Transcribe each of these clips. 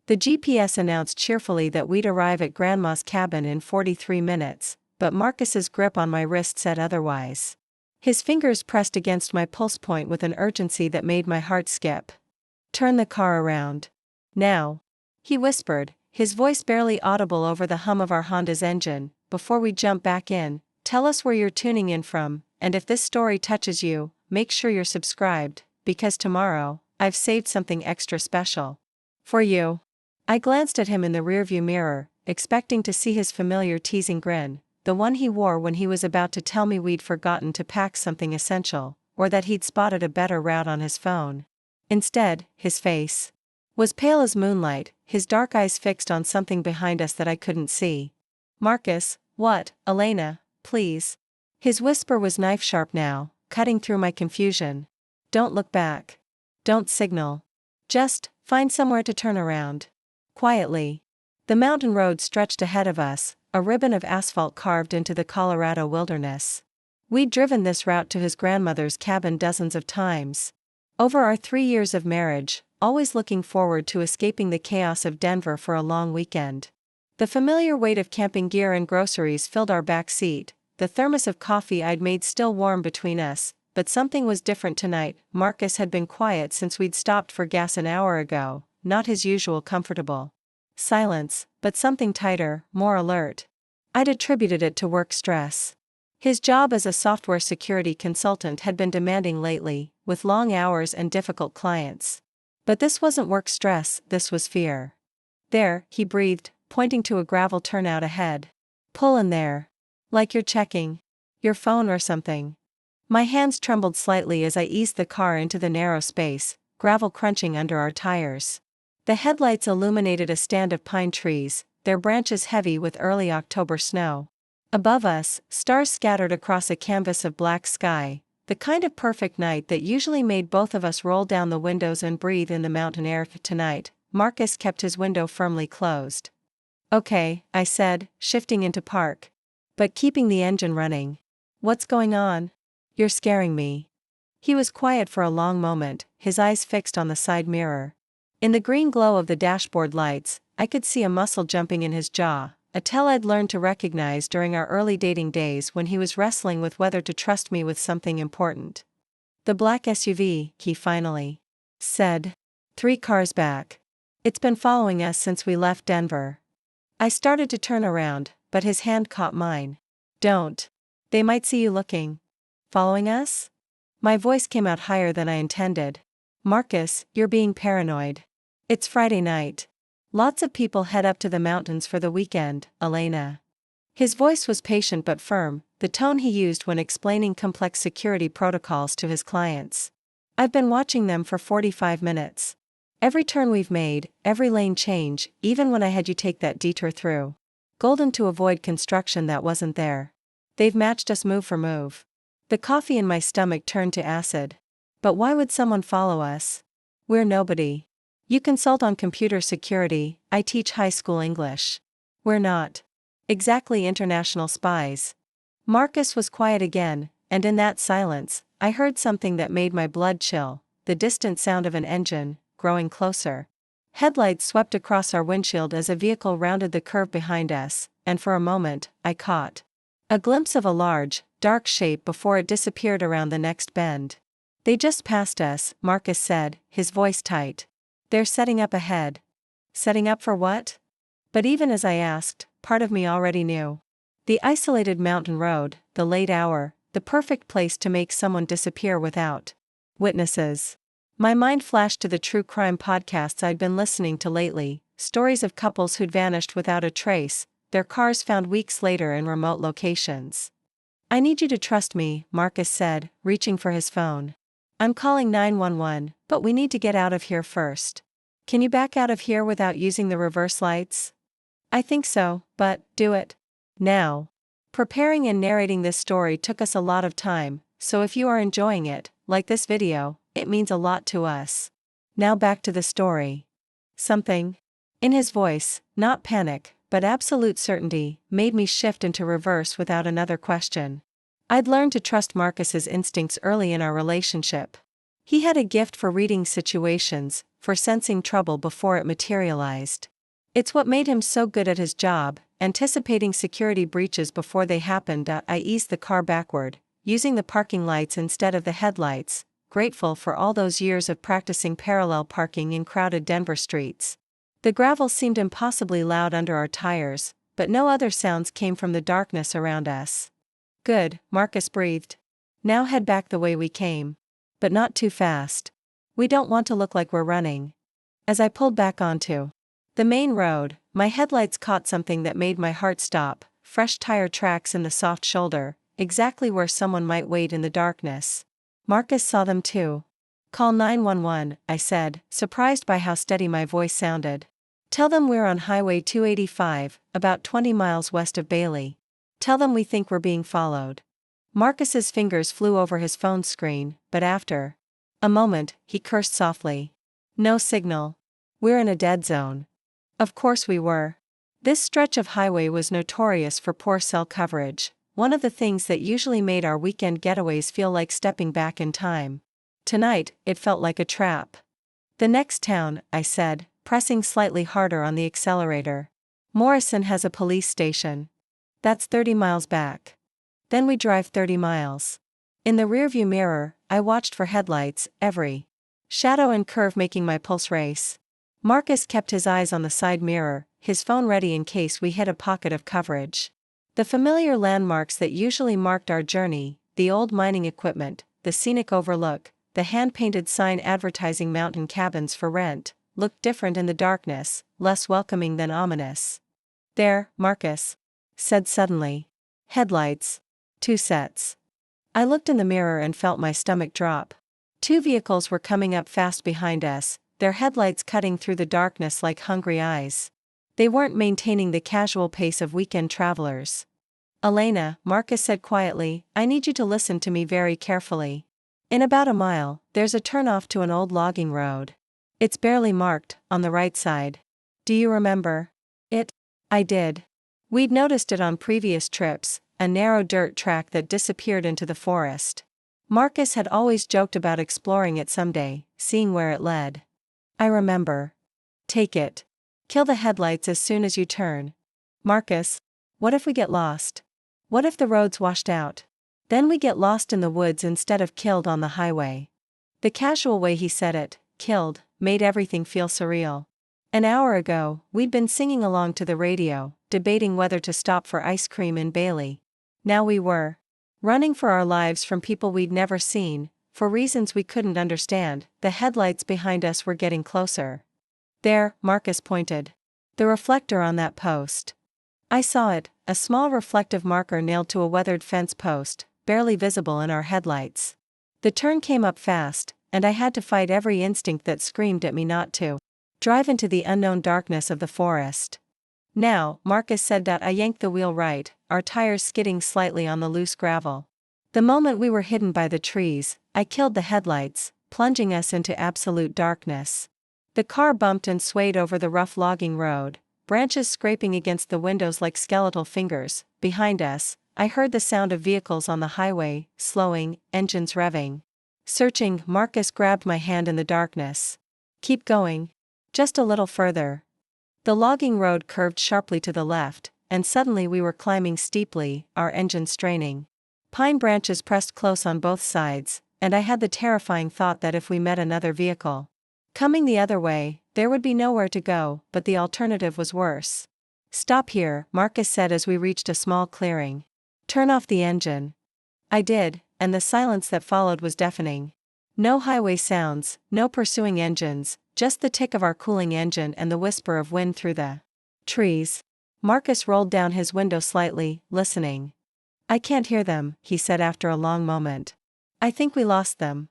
The GPS announced cheerfully that we'd arrive at Grandma's cabin in 43 minutes, but Marcus's grip on my wrist said otherwise. His fingers pressed against my pulse point with an urgency that made my heart skip. "Turn the car around. Now," he whispered, his voice barely audible over the hum of our Honda's engine. "Before we jump back in, tell us where you're tuning in from, and if this story touches you, make sure you're subscribed, because tomorrow, I've saved something extra special for you." I glanced at him in the rearview mirror, expecting to see his familiar teasing grin, the one he wore when he was about to tell me we'd forgotten to pack something essential, or that he'd spotted a better route on his phone. Instead, his face was pale as moonlight, his dark eyes fixed on something behind us that I couldn't see. "Marcus, what, Elena, please." His whisper was knife-sharp now, cutting through my confusion. "Don't look back. Don't signal. Just, find somewhere to turn around." Quietly. The mountain road stretched ahead of us, a ribbon of asphalt carved into the Colorado wilderness. We'd driven this route to his grandmother's cabin dozens of times. Over our 3 years of marriage, always looking forward to escaping the chaos of Denver for a long weekend. The familiar weight of camping gear and groceries filled our back seat, the thermos of coffee I'd made still warm between us, but something was different tonight. Marcus had been quiet since we'd stopped for gas an hour ago, not his usual comfortable silence, but something tighter, more alert. I'd attributed it to work stress. His job as a software security consultant had been demanding lately, with long hours and difficult clients. But this wasn't work stress, this was fear. "There," he breathed, pointing to a gravel turnout ahead. "Pull in there. Like you're checking your phone or something." My hands trembled slightly as I eased the car into the narrow space, gravel crunching under our tires. The headlights illuminated a stand of pine trees, their branches heavy with early October snow. Above us, stars scattered across a canvas of black sky, the kind of perfect night that usually made both of us roll down the windows and breathe in the mountain air. Tonight, Marcus kept his window firmly closed. "Okay," I said, shifting into park, but keeping the engine running. "What's going on? You're scaring me." He was quiet for a long moment, his eyes fixed on the side mirror. In the green glow of the dashboard lights, I could see a muscle jumping in his jaw, a tell I'd learned to recognize during our early dating days when he was wrestling with whether to trust me with something important. "The black SUV," he finally said. "3 cars back. It's been following us since we left Denver." I started to turn around, but his hand caught mine. "Don't. They might see you looking. Following us?" My voice came out higher than I intended. "Marcus, you're being paranoid. It's Friday night. Lots of people head up to the mountains for the weekend, Elena." His voice was patient but firm, the tone he used when explaining complex security protocols to his clients. "I've been watching them for 45 minutes. Every turn we've made, every lane change, even when I had you take that detour through Golden to avoid construction that wasn't there. They've matched us move for move." The coffee in my stomach turned to acid. "But why would someone follow us? We're nobody. You consult on computer security, I teach high school English. We're not exactly international spies." Marcus was quiet again, and in that silence, I heard something that made my blood chill, the distant sound of an engine, growing closer. Headlights swept across our windshield as a vehicle rounded the curve behind us, and for a moment, I caught a glimpse of a large, dark shape before it disappeared around the next bend. "They just passed us," Marcus said, his voice tight. "They're setting up ahead." Setting up for what? But even as I asked, part of me already knew. The isolated mountain road, the late hour, the perfect place to make someone disappear without witnesses. My mind flashed to the true crime podcasts I'd been listening to lately, stories of couples who'd vanished without a trace, their cars found weeks later in remote locations. "I need you to trust me," Marcus said, reaching for his phone. "I'm calling 911, but we need to get out of here first. Can you back out of here without using the reverse lights?" "I think so, but, do it now." Preparing and narrating this story took us a lot of time, so if you are enjoying it, like this video, it means a lot to us. Now back to the story. Something in his voice, not panic, but absolute certainty, made me shift into reverse without another question. I'd learned to trust Marcus's instincts early in our relationship. He had a gift for reading situations, for sensing trouble before it materialized. It's what made him so good at his job, anticipating security breaches before they happened. I eased the car backward, using the parking lights instead of the headlights, grateful for all those years of practicing parallel parking in crowded Denver streets. The gravel seemed impossibly loud under our tires, but no other sounds came from the darkness around us. Good, Marcus breathed. Now head back the way we came. But not too fast. We don't want to look like we're running. As I pulled back onto the main road, my headlights caught something that made my heart stop, fresh tire tracks in the soft shoulder, exactly where someone might wait in the darkness. Marcus saw them too. Call 911, I said, surprised by how steady my voice sounded. Tell them we're on Highway 285, about 20 miles west of Bailey. Tell them we think we're being followed. Marcus's fingers flew over his phone screen, but after a moment, he cursed softly. No signal. We're in a dead zone. Of course we were. This stretch of highway was notorious for poor cell coverage, one of the things that usually made our weekend getaways feel like stepping back in time. Tonight, it felt like a trap. The next town, I said, pressing slightly harder on the accelerator. Morrison has a police station. That's 30 miles back. Then we drive 30 miles. In the rearview mirror, I watched for headlights, every shadow and curve making my pulse race. Marcus kept his eyes on the side mirror, his phone ready in case we hit a pocket of coverage. The familiar landmarks that usually marked our journey, the old mining equipment, the scenic overlook, the hand-painted sign advertising mountain cabins for rent, looked different in the darkness, less welcoming than ominous. There, Marcus said suddenly. Headlights. 2 sets. I looked in the mirror and felt my stomach drop. 2 vehicles were coming up fast behind us, their headlights cutting through the darkness like hungry eyes. They weren't maintaining the casual pace of weekend travelers. Elena, Marcus said quietly, I need you to listen to me very carefully. In about a mile, there's a turnoff to an old logging road. It's barely marked, on the right side. Do you remember it? I did. We'd noticed it on previous trips, a narrow dirt track that disappeared into the forest. Marcus had always joked about exploring it someday, seeing where it led. I remember. Take it. Kill the headlights as soon as you turn. Marcus, what if we get lost? What if the road's washed out? Then we get lost in the woods instead of killed on the highway. The casual way he said it, killed, made everything feel surreal. An hour ago, we'd been singing along to the radio, debating whether to stop for ice cream in Bailey. Now we were running for our lives from people we'd never seen, for reasons we couldn't understand. The headlights behind us were getting closer. There, Marcus pointed. The reflector on that post. I saw it, a small reflective marker nailed to a weathered fence post, barely visible in our headlights. The turn came up fast, and I had to fight every instinct that screamed at me not to drive into the unknown darkness of the forest. Now, Marcus said that. I yanked the wheel right, our tires skidding slightly on the loose gravel. The moment we were hidden by the trees, I killed the headlights, plunging us into absolute darkness. The car bumped and swayed over the rough logging road, branches scraping against the windows like skeletal fingers. Behind us, I heard the sound of vehicles on the highway, slowing, engines revving. Searching, Marcus grabbed my hand in the darkness. Keep going. Just a little further. The logging road curved sharply to the left, and suddenly we were climbing steeply, our engine straining. Pine branches pressed close on both sides, and I had the terrifying thought that if we met another vehicle coming the other way, there would be nowhere to go, but the alternative was worse. Stop here, Marcus said as we reached a small clearing. Turn off the engine. I did, and the silence that followed was deafening. No highway sounds, no pursuing engines, just the tick of our cooling engine and the whisper of wind through the trees. Marcus rolled down his window slightly, listening. I can't hear them, he said after a long moment. I think we lost them.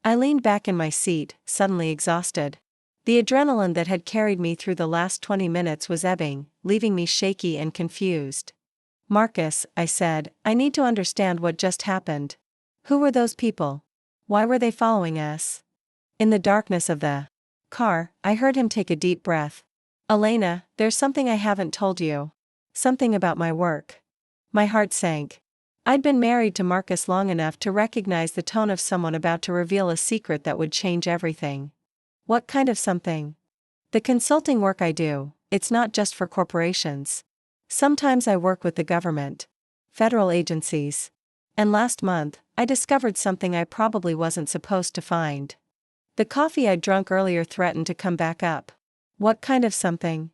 I leaned back in my seat, suddenly exhausted. The adrenaline that had carried me through the last 20 minutes was ebbing, leaving me shaky and confused. Marcus, I said, I need to understand what just happened. Who were those people? Why were they following us? In the darkness of the car, I heard him take a deep breath. Elena, there's something I haven't told you. Something about my work. My heart sank. I'd been married to Marcus long enough to recognize the tone of someone about to reveal a secret that would change everything. What kind of something? The consulting work I do, it's not just for corporations. Sometimes I work with the government, federal agencies. And last month, I discovered something I probably wasn't supposed to find. The coffee I'd drunk earlier threatened to come back up. What kind of something?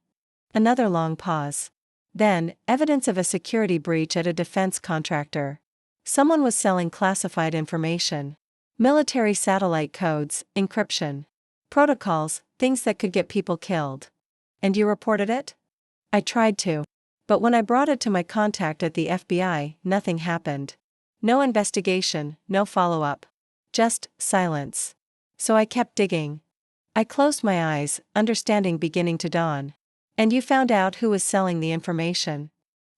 Another long pause. Then, evidence of a security breach at a defense contractor. Someone was selling classified information. Military satellite codes, encryption. Protocols, things that could get people killed. And you reported it? I tried to. But when I brought it to my contact at the FBI, nothing happened. No investigation, no follow-up. Just silence. So I kept digging. I closed my eyes, understanding beginning to dawn. And you found out who was selling the information.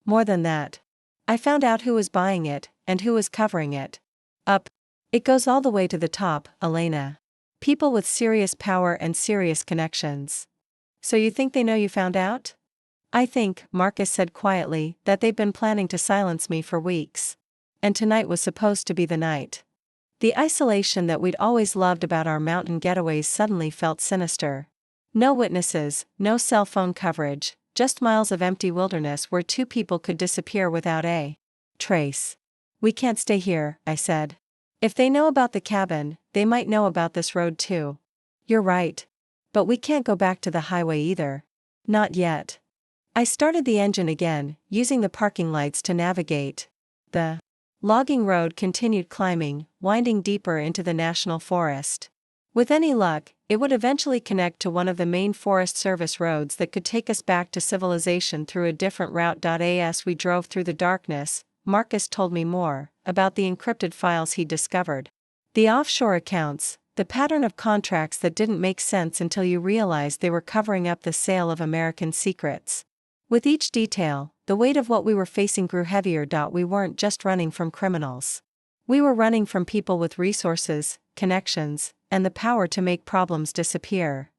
More than that. I found out who was buying it, and who was covering it. Up. It goes all the way to the top, Elena. People with serious power and serious connections. So you think they know you found out? I think, Marcus said quietly, that they've been planning to silence me for weeks. And tonight was supposed to be the night. The isolation that we'd always loved about our mountain getaways suddenly felt sinister. No witnesses, no cell phone coverage, just miles of empty wilderness where two people could disappear without a trace. We can't stay here, I said. If they know about the cabin, they might know about this road too. You're right. But we can't go back to the highway either. Not yet. I started the engine again, using the parking lights to navigate. The logging road continued climbing, winding deeper into the national forest. With any luck, it would eventually connect to one of the main Forest Service roads that could take us back to civilization through a different route. As we drove through the darkness, Marcus told me more about the encrypted files he'd discovered. The offshore accounts, the pattern of contracts that didn't make sense until you realized they were covering up the sale of American secrets. With each detail, the weight of what we were facing grew heavier. We weren't just running from criminals. We were running from people with resources, connections, and the power to make problems disappear.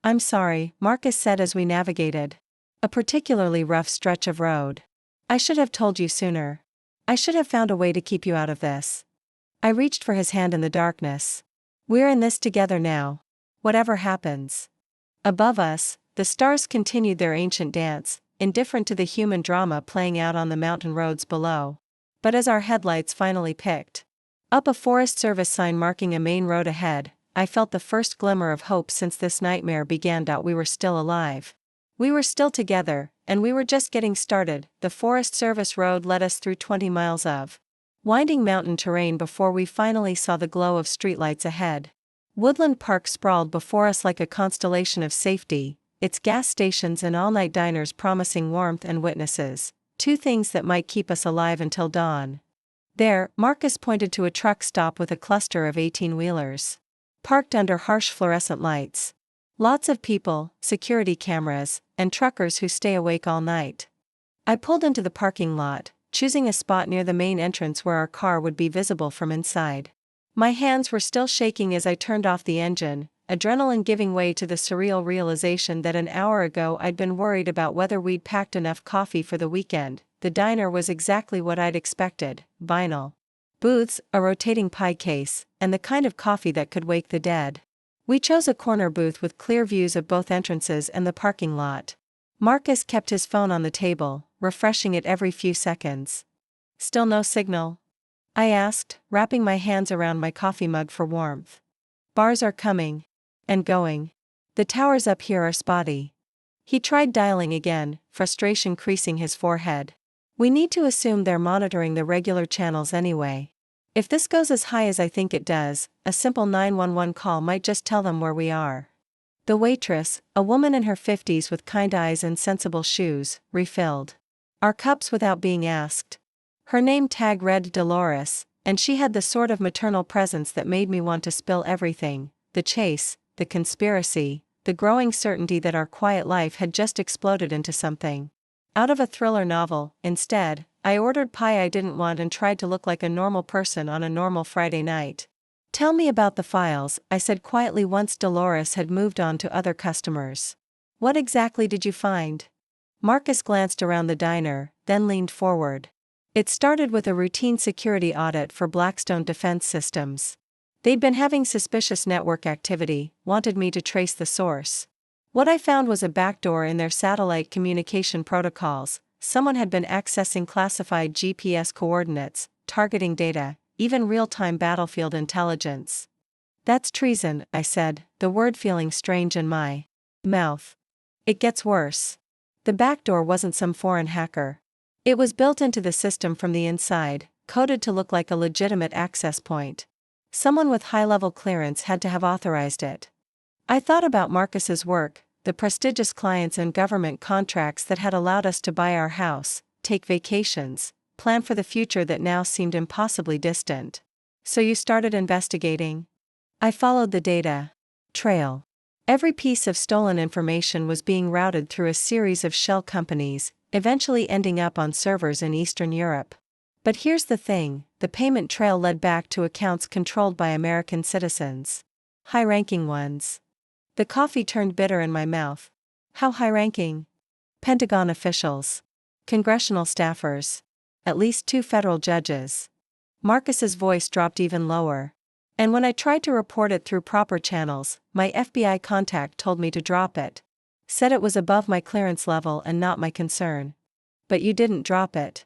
I'm sorry, Marcus said as we navigated a particularly rough stretch of road. I should have told you sooner. I should have found a way to keep you out of this. I reached for his hand in the darkness. We're in this together now. Whatever happens. Above us, the stars continued their ancient dance, indifferent to the human drama playing out on the mountain roads below. But as our headlights finally picked up a Forest Service sign marking a main road ahead, I felt the first glimmer of hope since this nightmare began. We were still alive. We were still together, and we were just getting started. The Forest Service road led us through 20 miles of winding mountain terrain before we finally saw the glow of streetlights ahead. Woodland Park sprawled before us like a constellation of safety, its gas stations and all-night diners promising warmth and witnesses, two things that might keep us alive until dawn. There, Marcus pointed to a truck stop with a cluster of 18-wheelers. Parked under harsh fluorescent lights. Lots of people, security cameras, and truckers who stay awake all night. I pulled into the parking lot, choosing a spot near the main entrance where our car would be visible from inside. My hands were still shaking as I turned off the engine, adrenaline giving way to the surreal realization that an hour ago I'd been worried about whether we'd packed enough coffee for the weekend. The diner was exactly what I'd expected: vinyl booths, a rotating pie case, and the kind of coffee that could wake the dead. We chose a corner booth with clear views of both entrances and the parking lot. Marcus kept his phone on the table, refreshing it every few seconds. Still no signal? I asked, wrapping my hands around my coffee mug for warmth. Bars are coming. And going. The towers up here are spotty. He tried dialing again, frustration creasing his forehead. We need to assume they're monitoring the regular channels anyway. If this goes as high as I think it does, a simple 911 call might just tell them where we are. The waitress, a woman in her 50s with kind eyes and sensible shoes, refilled our cups without being asked. Her name tag read Dolores, and she had the sort of maternal presence that made me want to spill everything: the chase, the conspiracy, the growing certainty that our quiet life had just exploded into something out of a thriller novel. Instead, I ordered pie I didn't want and tried to look like a normal person on a normal Friday night. Tell me about the files, I said quietly once Dolores had moved on to other customers. What exactly did you find? Marcus glanced around the diner, then leaned forward. It started with a routine security audit for Blackstone Defense Systems. They'd been having suspicious network activity, wanted me to trace the source. What I found was a backdoor in their satellite communication protocols. Someone had been accessing classified GPS coordinates, targeting data, even real-time battlefield intelligence. That's treason, I said, the word feeling strange in my mouth. It gets worse. The backdoor wasn't some foreign hacker. It was built into the system from the inside, coded to look like a legitimate access point. Someone with high-level clearance had to have authorized it. I thought about Marcus's work, the prestigious clients and government contracts that had allowed us to buy our house, take vacations, plan for the future that now seemed impossibly distant. So you started investigating? I followed the data trail. Every piece of stolen information was being routed through a series of shell companies, eventually ending up on servers in Eastern Europe. But here's the thing, the payment trail led back to accounts controlled by American citizens. High-ranking ones. The coffee turned bitter in my mouth. How high-ranking? Pentagon officials. Congressional staffers. At least 2 federal judges. Marcus's voice dropped even lower. And when I tried to report it through proper channels, my FBI contact told me to drop it. Said it was above my clearance level and not my concern. But you didn't drop it.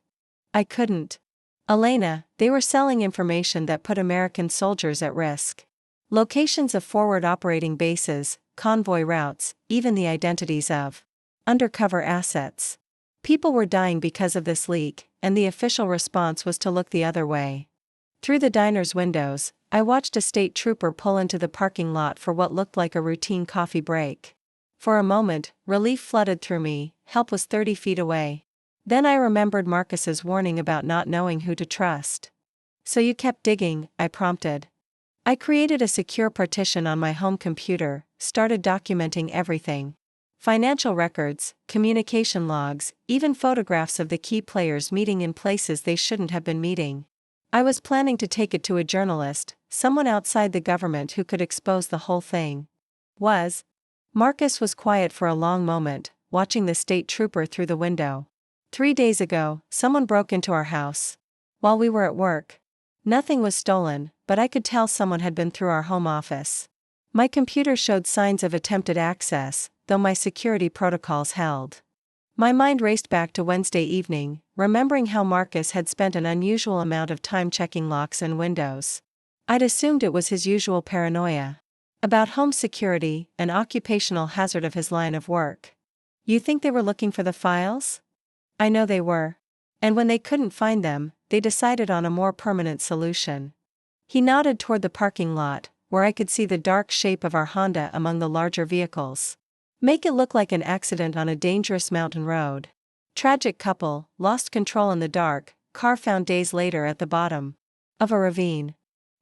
I couldn't. Elena, they were selling information that put American soldiers at risk. Locations of forward operating bases, convoy routes, even the identities of undercover assets. People were dying because of this leak, and the official response was to look the other way. Through the diner's windows, I watched a state trooper pull into the parking lot for what looked like a routine coffee break. For a moment, relief flooded through me, help was 30 feet away. Then I remembered Marcus's warning about not knowing who to trust. So you kept digging, I prompted. I created a secure partition on my home computer, started documenting everything. Financial records, communication logs, even photographs of the key players meeting in places they shouldn't have been meeting. I was planning to take it to a journalist, someone outside the government who could expose the whole thing. Marcus was quiet for a long moment, watching the state trooper through the window. 3 days ago, someone broke into our house. While we were at work. Nothing was stolen, but I could tell someone had been through our home office. My computer showed signs of attempted access, though my security protocols held. My mind raced back to Wednesday evening, remembering how Marcus had spent an unusual amount of time checking locks and windows. I'd assumed it was his usual paranoia. About home security, an occupational hazard of his line of work. You think they were looking for the files? I know they were. And when they couldn't find them, they decided on a more permanent solution. He nodded toward the parking lot, where I could see the dark shape of our Honda among the larger vehicles. Make it look like an accident on a dangerous mountain road. Tragic couple, lost control in the dark, car found days later at the bottom of a ravine.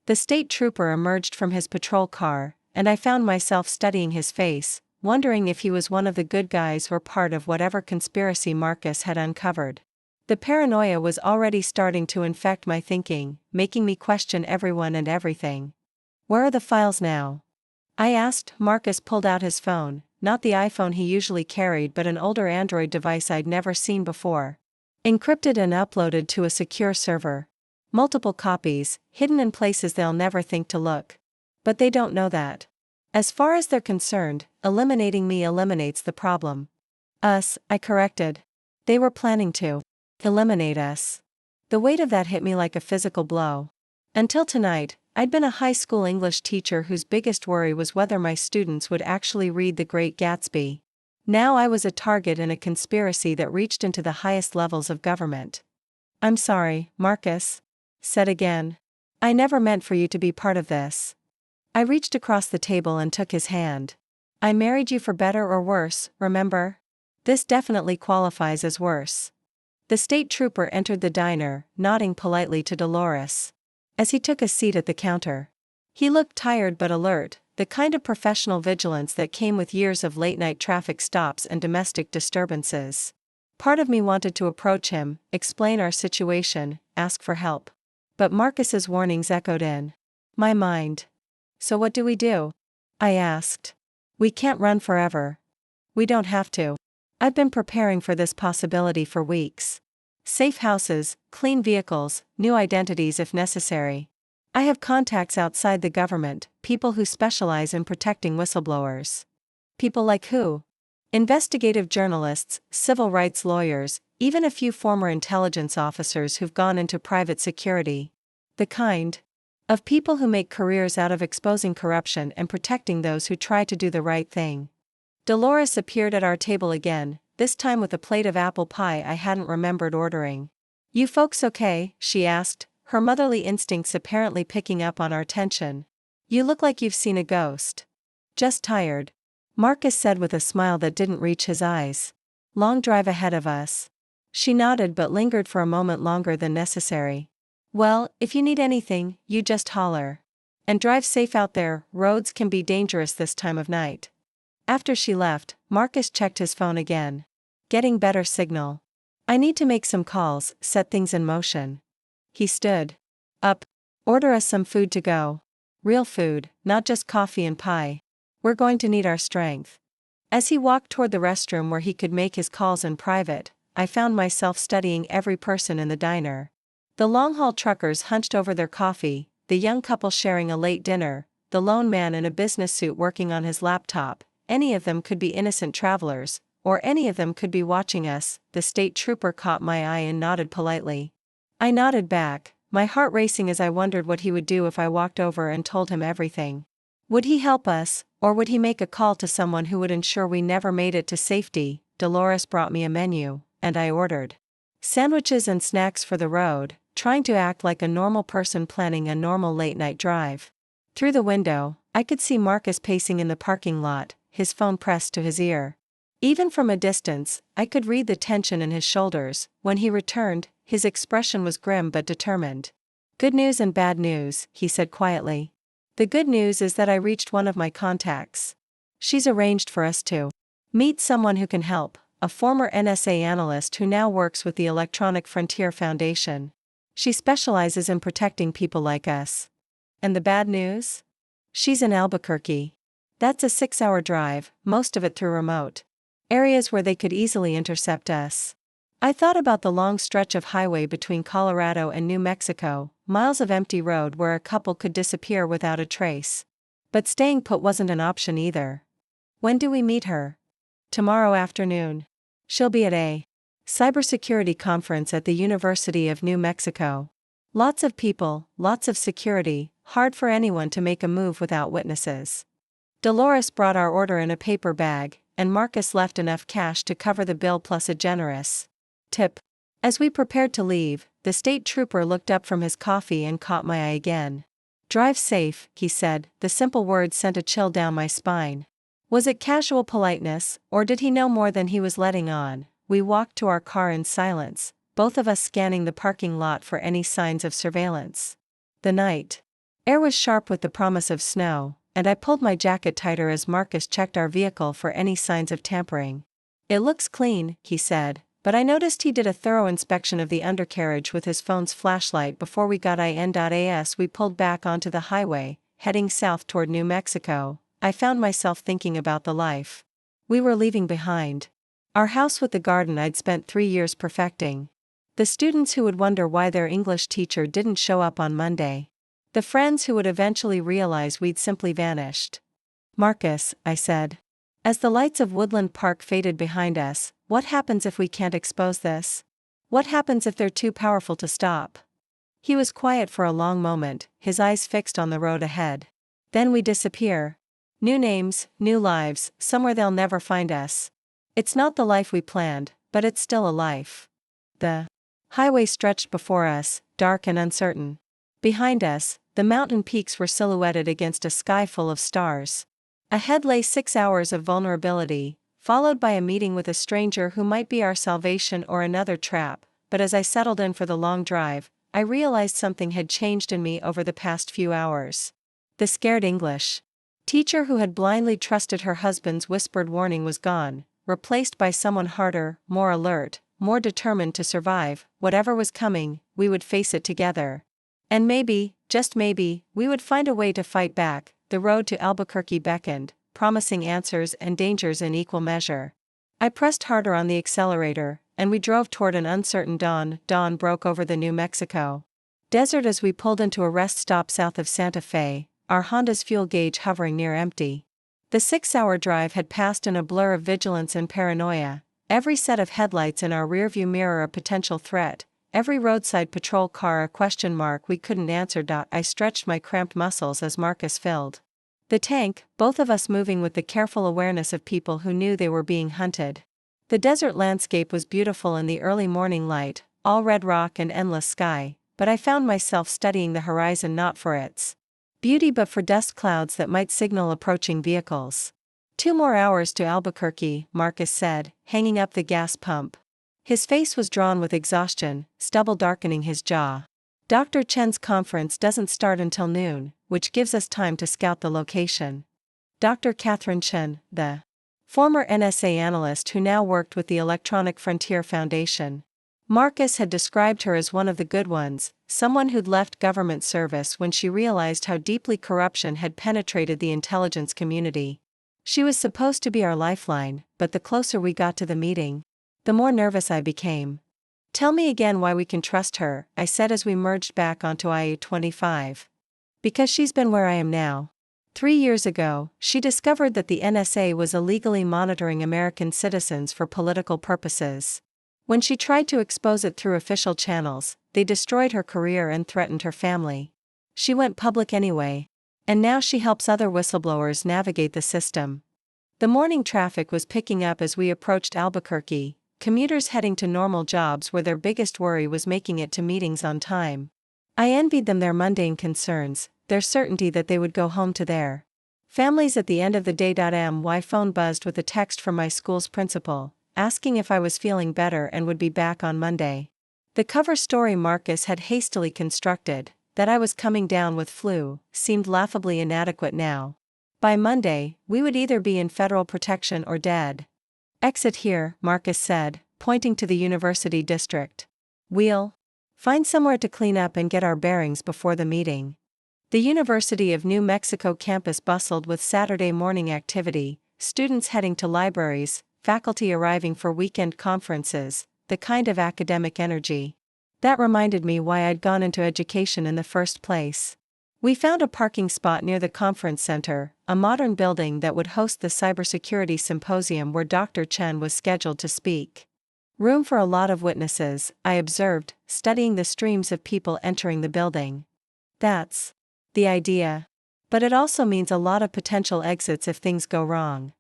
The state trooper emerged from his patrol car, and I found myself studying his face, wondering if he was one of the good guys or part of whatever conspiracy Marcus had uncovered. The paranoia was already starting to infect my thinking, making me question everyone and everything. Where are the files now? I asked. Marcus pulled out his phone, not the iPhone he usually carried but an older Android device I'd never seen before. Encrypted and uploaded to a secure server. Multiple copies, hidden in places they'll never think to look. But they don't know that. As far as they're concerned, eliminating me eliminates the problem. Us, I corrected. They were planning to eliminate us. The weight of that hit me like a physical blow. Until tonight, I'd been a high school English teacher whose biggest worry was whether my students would actually read The Great Gatsby. Now I was a target in a conspiracy that reached into the highest levels of government. I'm sorry, Marcus. Said again. I never meant for you to be part of this. I reached across the table and took his hand. I married you for better or worse, remember? This definitely qualifies as worse. The state trooper entered the diner, nodding politely to Dolores. As he took a seat at the counter. He looked tired but alert, the kind of professional vigilance that came with years of late-night traffic stops and domestic disturbances. Part of me wanted to approach him, explain our situation, ask for help. But Marcus's warnings echoed in my mind. So what do we do? I asked. We can't run forever. We don't have to. I've been preparing for this possibility for weeks. Safe houses, clean vehicles, new identities if necessary. I have contacts outside the government, people who specialize in protecting whistleblowers. People like who? Investigative journalists, civil rights lawyers, even a few former intelligence officers who've gone into private security. The kind of people who make careers out of exposing corruption and protecting those who try to do the right thing. Dolores appeared at our table again, this time with a plate of apple pie I hadn't remembered ordering. "You folks okay?" she asked, her motherly instincts apparently picking up on our tension. "You look like you've seen a ghost." "Just tired," Marcus said with a smile that didn't reach his eyes. "Long drive ahead of us." She nodded but lingered for a moment longer than necessary. "Well, if you need anything, you just holler. And drive safe out there, roads can be dangerous this time of night." After she left, Marcus checked his phone again. Getting better signal. "I need to make some calls, set things in motion." He stood up. "Order us some food to go. Real food, not just coffee and pie. We're going to need our strength." As he walked toward the restroom where he could make his calls in private, I found myself studying every person in the diner. The long-haul truckers hunched over their coffee, the young couple sharing a late dinner, the lone man in a business suit working on his laptop. Any of them could be innocent travelers, or any of them could be watching us. The state trooper caught my eye and nodded politely. I nodded back, my heart racing as I wondered what he would do if I walked over and told him everything. Would he help us, or would he make a call to someone who would ensure we never made it to safety? Dolores brought me a menu, and I ordered sandwiches and snacks for the road, trying to act like a normal person planning a normal late-night drive. Through the window, I could see Marcus pacing in the parking lot, his phone pressed to his ear. Even from a distance, I could read the tension in his shoulders. When he returned, his expression was grim but determined. "Good news and bad news," he said quietly. "The good news is that I reached one of my contacts. She's arranged for us to meet someone who can help, a former NSA analyst who now works with the Electronic Frontier Foundation. She specializes in protecting people like us." "And the bad news?" "She's in Albuquerque. That's a 6-hour drive, most of it through remote areas where they could easily intercept us." I thought about the long stretch of highway between Colorado and New Mexico, miles of empty road where a couple could disappear without a trace. But staying put wasn't an option either. "When do we meet her?" "Tomorrow afternoon. She'll be at a cybersecurity conference at the University of New Mexico. Lots of people, lots of security, hard for anyone to make a move without witnesses." Dolores brought our order in a paper bag, and Marcus left enough cash to cover the bill plus a generous tip. As we prepared to leave, the state trooper looked up from his coffee and caught my eye again. "Drive safe," he said, the simple words sent a chill down my spine. Was it casual politeness, or did he know more than he was letting on? We walked to our car in silence, both of us scanning the parking lot for any signs of surveillance. The night air was sharp with the promise of snow, and I pulled my jacket tighter as Marcus checked our vehicle for any signs of tampering. "It looks clean," he said, but I noticed he did a thorough inspection of the undercarriage with his phone's flashlight before we got in. As we pulled back onto the highway, heading south toward New Mexico, I found myself thinking about the life we were leaving behind. Our house with the garden I'd spent 3 years perfecting. The students who would wonder why their English teacher didn't show up on Monday. The friends who would eventually realize we'd simply vanished. "Marcus," I said, as the lights of Woodland Park faded behind us, "what happens if we can't expose this? What happens if they're too powerful to stop?" He was quiet for a long moment, his eyes fixed on the road ahead. "Then we disappear. New names, new lives, somewhere they'll never find us. It's not the life we planned, but it's still a life." The highway stretched before us, dark and uncertain. Behind us, the mountain peaks were silhouetted against a sky full of stars. Ahead lay 6 hours of vulnerability, followed by a meeting with a stranger who might be our salvation or another trap. But as I settled in for the long drive, I realized something had changed in me over the past few hours. The scared English teacher who had blindly trusted her husband's whispered warning was gone, replaced by someone harder, more alert, more determined to survive. Whatever was coming, we would face it together. And maybe, just maybe, we would find a way to fight back. The road to Albuquerque beckoned, promising answers and dangers in equal measure. I pressed harder on the accelerator, and we drove toward an uncertain dawn. Dawn broke over the New Mexico desert as we pulled into a rest stop south of Santa Fe, our Honda's fuel gauge hovering near empty. The 6-hour drive had passed in a blur of vigilance and paranoia, every set of headlights in our rearview mirror a potential threat, every roadside patrol car a question mark we couldn't answer. I stretched my cramped muscles as Marcus filled the tank, both of us moving with the careful awareness of people who knew they were being hunted. The desert landscape was beautiful in the early morning light, all red rock and endless sky, but I found myself studying the horizon not for its beauty but for dust clouds that might signal approaching vehicles. 2 more hours to Albuquerque, Marcus said, hanging up the gas pump. His face was drawn with exhaustion, stubble darkening his jaw. Dr. Chen's conference doesn't start until noon, which gives us time to scout the location. Dr. Catherine Chen, the former NSA analyst who now worked with the Electronic Frontier Foundation. Marcus had described her as one of the good ones, someone who'd left government service when she realized how deeply corruption had penetrated the intelligence community. She was supposed to be our lifeline, but the closer we got to the meeting, the more nervous I became. Tell me again why we can trust her, I said as we merged back onto I-25. Because she's been where I am now. 3 years ago, she discovered that the NSA was illegally monitoring American citizens for political purposes. When she tried to expose it through official channels, they destroyed her career and threatened her family. She went public anyway. And now she helps other whistleblowers navigate the system. The morning traffic was picking up as we approached Albuquerque, commuters heading to normal jobs where their biggest worry was making it to meetings on time. I envied them their mundane concerns, their certainty that they would go home to their families at the end of the day. My phone buzzed with a text from my school's principal, asking if I was feeling better and would be back on Monday. The cover story Marcus had hastily constructed, that I was coming down with flu, seemed laughably inadequate now. By Monday, we would either be in federal protection or dead. Exit here, Marcus said, pointing to the university district. We'll find somewhere to clean up and get our bearings before the meeting. The University of New Mexico campus bustled with Saturday morning activity, students heading to libraries, faculty arriving for weekend conferences, the kind of academic energy that reminded me why I'd gone into education in the first place. We found a parking spot near the conference center, a modern building that would host the cybersecurity symposium where Dr. Chen was scheduled to speak. Room for a lot of witnesses, I observed, studying the streams of people entering the building. That's the idea. But it also means a lot of potential exits if things go wrong.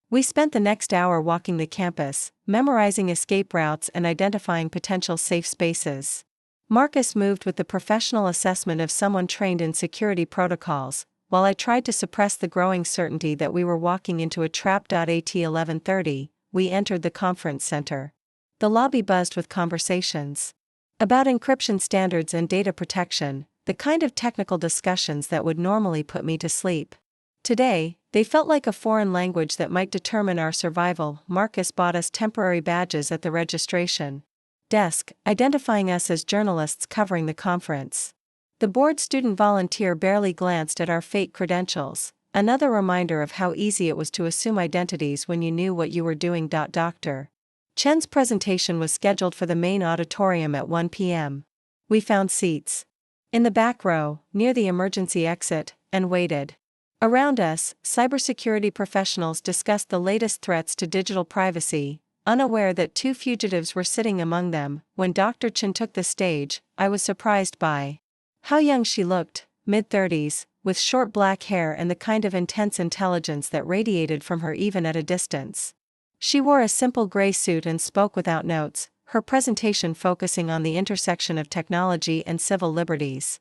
We spent the next hour walking the campus, memorizing escape routes and identifying potential safe spaces. Marcus moved with the professional assessment of someone trained in security protocols, while I tried to suppress the growing certainty that we were walking into a trap. At 11:30, we entered the conference center. The lobby buzzed with conversations about encryption standards and data protection, the kind of technical discussions that would normally put me to sleep. Today, they felt like a foreign language that might determine our survival. Marcus bought us temporary badges at the registration desk, identifying us as journalists covering the conference. The bored student volunteer barely glanced at our fake credentials, another reminder of how easy it was to assume identities when you knew what you were doing. Dr. Chen's presentation was scheduled for the main auditorium at 1 p.m. We found seats in the back row, near the emergency exit, and waited. Around us, cybersecurity professionals discussed the latest threats to digital privacy, unaware that 2 fugitives were sitting among them. When Dr. Chen took the stage, I was surprised by how young she looked, mid-30s, with short black hair and the kind of intense intelligence that radiated from her even at a distance. She wore a simple gray suit and spoke without notes, her presentation focusing on the intersection of technology and civil liberties.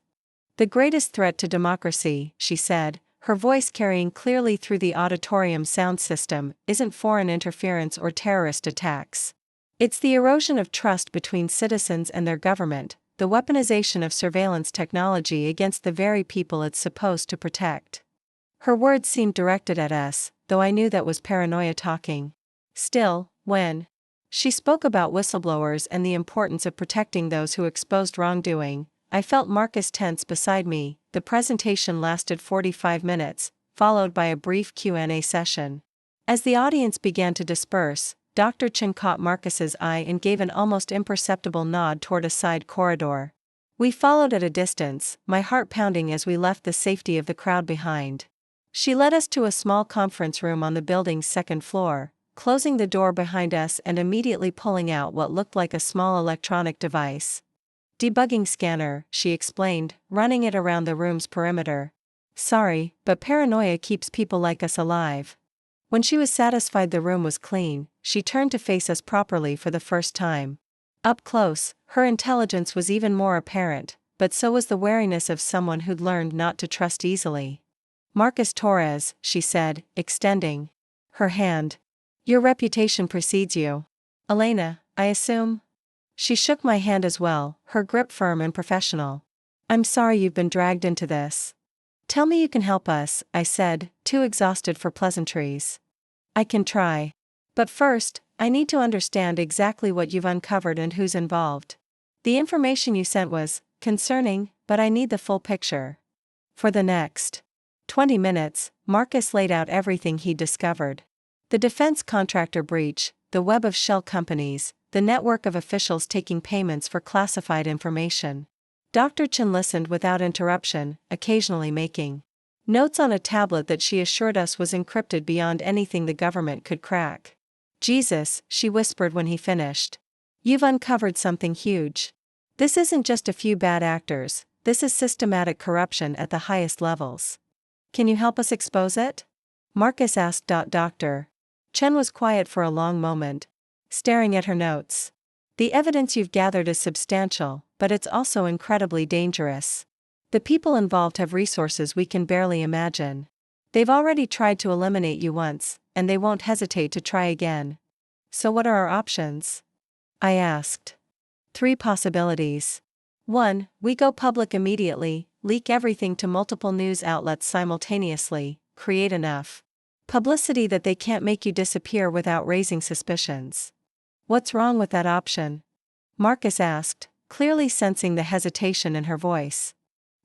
The greatest threat to democracy, she said, her voice carrying clearly through the auditorium sound system, isn't foreign interference or terrorist attacks. It's the erosion of trust between citizens and their government, the weaponization of surveillance technology against the very people it's supposed to protect. Her words seemed directed at us, though I knew that was paranoia talking. Still, when she spoke about whistleblowers and the importance of protecting those who exposed wrongdoing, I felt Marcus tense beside me. The presentation lasted 45 minutes, followed by a brief Q&A session. As the audience began to disperse, Dr. Chen caught Marcus's eye and gave an almost imperceptible nod toward a side corridor. We followed at a distance, my heart pounding as we left the safety of the crowd behind. She led us to a small conference room on the building's second floor, closing the door behind us and immediately pulling out what looked like a small electronic device. Debugging scanner, she explained, running it around the room's perimeter. Sorry, but paranoia keeps people like us alive. When she was satisfied the room was clean, she turned to face us properly for the first time. Up close, her intelligence was even more apparent, but so was the wariness of someone who'd learned not to trust easily. Marcus Torres, she said, extending her hand. Your reputation precedes you. Elena, I assume? She shook my hand as well, her grip firm and professional. I'm sorry you've been dragged into this. Tell me you can help us, I said, too exhausted for pleasantries. I can try. But first, I need to understand exactly what you've uncovered and who's involved. The information you sent was concerning, but I need the full picture. For the next 20 minutes, Marcus laid out everything he'd discovered. The defense contractor breach, the web of shell companies, the network of officials taking payments for classified information. Dr. Chen listened without interruption, occasionally making notes on a tablet that she assured us was encrypted beyond anything the government could crack. Jesus, she whispered when he finished. You've uncovered something huge. This isn't just a few bad actors, this is systematic corruption at the highest levels. Can you help us expose it? Marcus asked. Dr. Chen was quiet for a long moment, staring at her notes. The evidence you've gathered is substantial, but it's also incredibly dangerous. The people involved have resources we can barely imagine. They've already tried to eliminate you once, and they won't hesitate to try again. So what are our options? I asked. 3 possibilities. 1. We go public immediately, leak everything to multiple news outlets simultaneously, create enough publicity that they can't make you disappear without raising suspicions. What's wrong with that option? Marcus asked, clearly sensing the hesitation in her voice.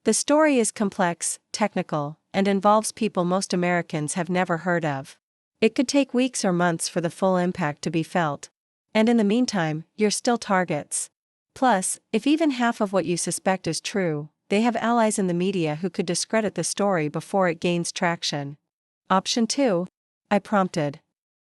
The story is complex, technical, and involves people most Americans have never heard of. It could take weeks or months for the full impact to be felt. And in the meantime, you're still targets. Plus, if even half of what you suspect is true, they have allies in the media who could discredit the story before it gains traction. Option 2? I prompted.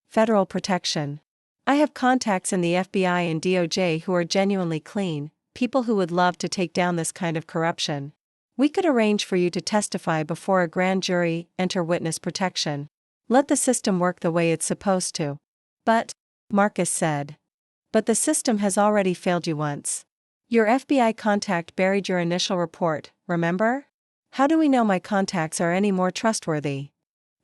Federal protection. I have contacts in the FBI and DOJ who are genuinely clean, people who would love to take down this kind of corruption. We could arrange for you to testify before a grand jury, enter witness protection. Let the system work the way it's supposed to. But, Marcus said. But the system has already failed you once. Your FBI contact buried your initial report, remember? How do we know my contacts are any more trustworthy?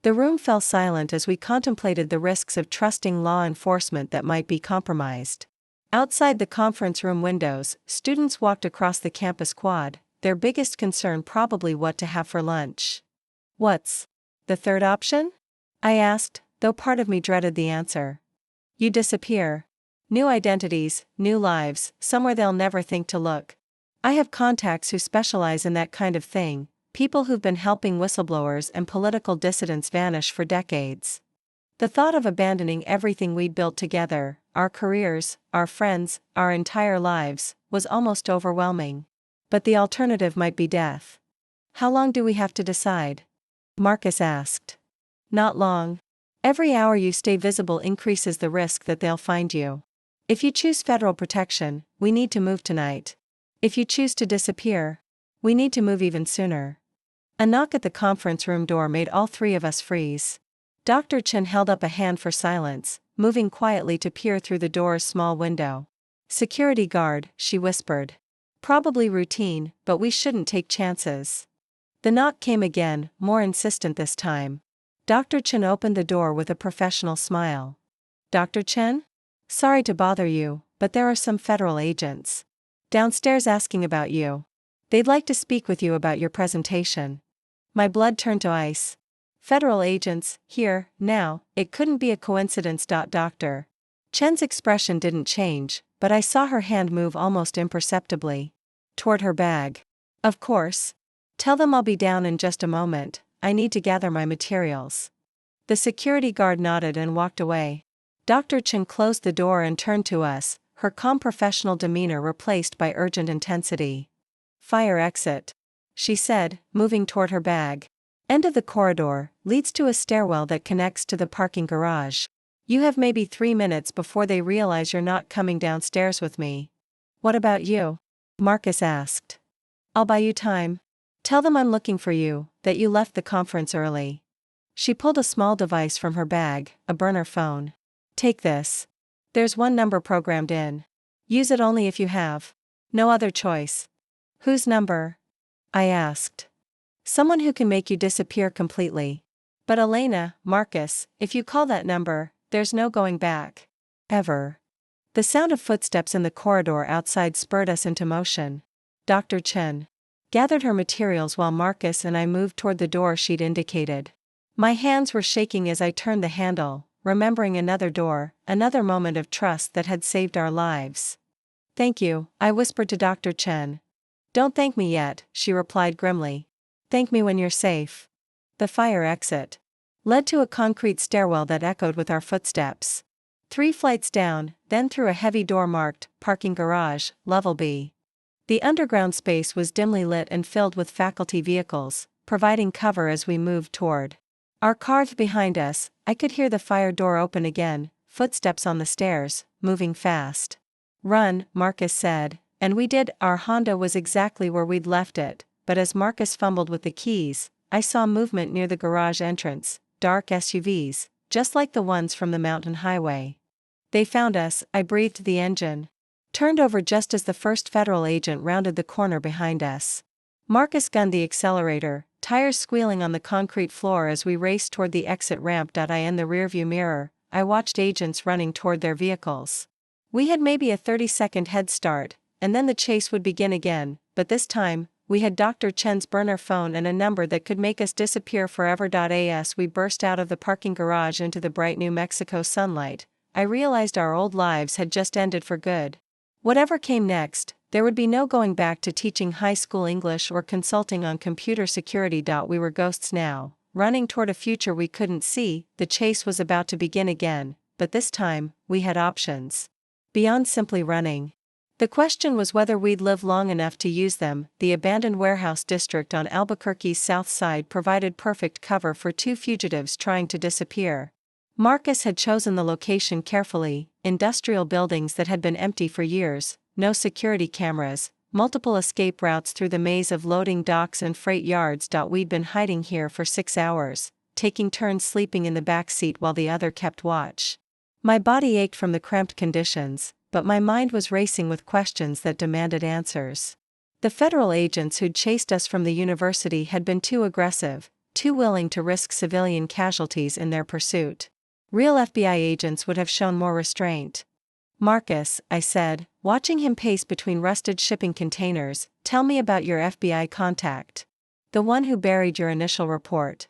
The room fell silent as we contemplated the risks of trusting law enforcement that might be compromised. Outside the conference room windows, students walked across the campus quad, their biggest concern probably what to have for lunch. What's the third option? I asked, though part of me dreaded the answer. You disappear. New identities, new lives, somewhere they'll never think to look. I have contacts who specialize in that kind of thing. People who've been helping whistleblowers and political dissidents vanish for decades. The thought of abandoning everything we'd built together, our careers, our friends, our entire lives, was almost overwhelming. But the alternative might be death. How long do we have to decide? Marcus asked. Not long. Every hour you stay visible increases the risk that they'll find you. If you choose federal protection, we need to move tonight. If you choose to disappear, we need to move even sooner. A knock at the conference room door made all 3 of us freeze. Dr. Chen held up a hand for silence, moving quietly to peer through the door's small window. Security guard, she whispered. Probably routine, but we shouldn't take chances. The knock came again, more insistent this time. Dr. Chen opened the door with a professional smile. Dr. Chen? Sorry to bother you, but there are some federal agents downstairs asking about you. They'd like to speak with you about your presentation. My blood turned to ice. Federal agents, here, now, it couldn't be a coincidence. Dr. Chen's expression didn't change, but I saw her hand move almost imperceptibly toward her bag. Of course. Tell them I'll be down in just a moment, I need to gather my materials. The security guard nodded and walked away. Dr. Chen closed the door and turned to us, her calm professional demeanor replaced by urgent intensity. "Fire exit," she said, moving toward her bag. "End of the corridor, leads to a stairwell that connects to the parking garage. You have maybe 3 minutes before they realize you're not coming downstairs with me." "What about you?" Marcus asked. "I'll buy you time. Tell them I'm looking for you, that you left the conference early." She pulled a small device from her bag, a burner phone. "Take this. There's one number programmed in. Use it only if you have. No other choice." "Whose number?" I asked. "Someone who can make you disappear completely. But Elena, Marcus, if you call that number, there's no going back. Ever." The sound of footsteps in the corridor outside spurred us into motion. Dr. Chen gathered her materials while Marcus and I moved toward the door she'd indicated. My hands were shaking as I turned the handle, remembering another door, another moment of trust that had saved our lives. "Thank you," I whispered to Dr. Chen. "Don't thank me yet," she replied grimly. "Thank me when you're safe." The fire exit led to a concrete stairwell that echoed with our footsteps. 3 flights down, then through a heavy door marked, "Parking Garage, Level B." The underground space was dimly lit and filled with faculty vehicles, providing cover as we moved toward our car. Behind us, I could hear the fire door open again, footsteps on the stairs, moving fast. "Run," Marcus said, and we did. Our Honda was exactly where we'd left it, but as Marcus fumbled with the keys, I saw movement near the garage entrance, dark SUVs, just like the ones from the mountain highway. "They found us," I breathed. The engine turned over just as the first federal agent rounded the corner behind us. Marcus gunned the accelerator, tires squealing on the concrete floor as we raced toward the exit ramp. In the rearview mirror, I watched agents running toward their vehicles. We had maybe a 30-second head start, and then the chase would begin again, but this time, we had Dr. Chen's burner phone and a number that could make us disappear forever. As we burst out of the parking garage into the bright New Mexico sunlight, I realized our old lives had just ended for good. Whatever came next, there would be no going back to teaching high school English or consulting on computer security. We were ghosts now, running toward a future we couldn't see. The chase was about to begin again, but this time, we had options. Beyond simply running. The question was whether we'd live long enough to use them. The abandoned warehouse district on Albuquerque's south side provided perfect cover for 2 fugitives trying to disappear. Marcus had chosen the location carefully, industrial buildings that had been empty for years, no security cameras, multiple escape routes through the maze of loading docks and freight yards. We'd been hiding here for 6 hours, taking turns sleeping in the back seat while the other kept watch. My body ached from the cramped conditions, but my mind was racing with questions that demanded answers. The federal agents who'd chased us from the university had been too aggressive, too willing to risk civilian casualties in their pursuit. Real FBI agents would have shown more restraint. "Marcus," I said, watching him pace between rusted shipping containers, "tell me about your FBI contact. The one who buried your initial report."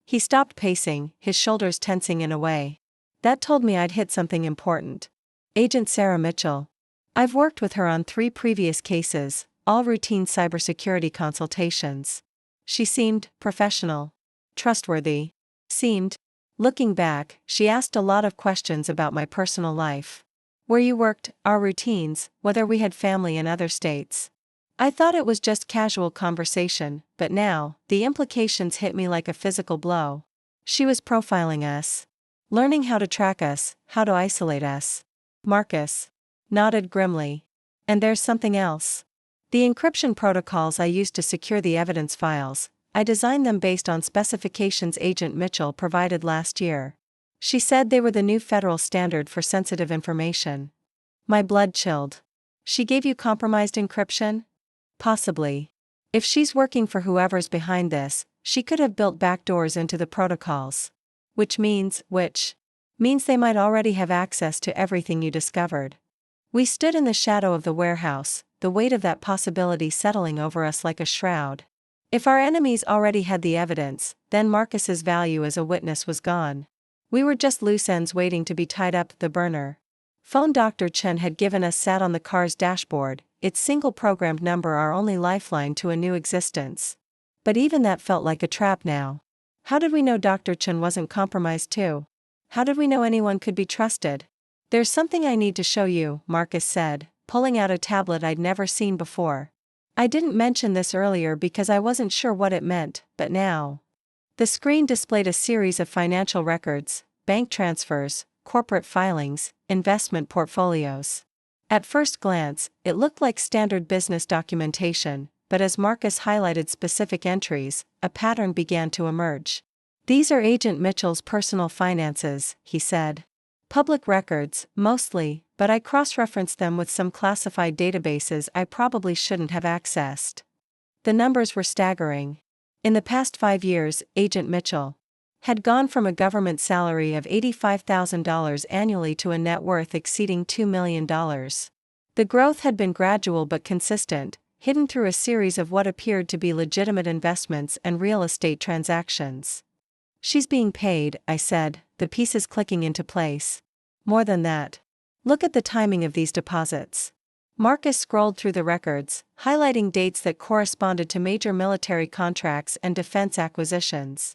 He stopped pacing, his shoulders tensing in a way that told me I'd hit something important. "Agent Sarah Mitchell. I've worked with her on 3 previous cases, all routine cybersecurity consultations. She seemed professional, trustworthy. Seemed." Looking back, she asked a lot of questions about my personal life. Where you worked, our routines, whether we had family in other states. I thought it was just casual conversation, but now, the implications hit me like a physical blow. She was profiling us. Learning how to track us, how to isolate us. Marcus nodded grimly. "And there's something else. The encryption protocols I used to secure the evidence files, I designed them based on specifications Agent Mitchell provided last year. She said they were the new federal standard for sensitive information." My blood chilled. "She gave you compromised encryption?" "Possibly. If she's working for whoever's behind this, she could have built backdoors into the protocols. Which means they might already have access to everything you discovered." We stood in the shadow of the warehouse, the weight of that possibility settling over us like a shroud. If our enemies already had the evidence, then Marcus's value as a witness was gone. We were just loose ends waiting to be tied up. The burner phone Dr. Chen had given us sat on the car's dashboard, its single programmed number our only lifeline to a new existence. But even that felt like a trap now. How did we know Dr. Chen wasn't compromised too? How did we know anyone could be trusted? There's something I need to show you, Marcus said, pulling out a tablet I'd never seen before. I didn't mention this earlier because I wasn't sure what it meant, but now. The screen displayed a series of financial records, bank transfers, corporate filings, investment portfolios. At first glance, it looked like standard business documentation, but as Marcus highlighted specific entries, a pattern began to emerge. These are Agent Mitchell's personal finances, he said. Public records, mostly, but I cross-referenced them with some classified databases I probably shouldn't have accessed. The numbers were staggering. In the past 5 years, Agent Mitchell had gone from a government salary of $85,000 annually to a net worth exceeding $2 million. The growth had been gradual but consistent, hidden through a series of what appeared to be legitimate investments and real estate transactions. She's being paid, I said, the pieces clicking into place. More than that. Look at the timing of these deposits. Marcus scrolled through the records, highlighting dates that corresponded to major military contracts and defense acquisitions.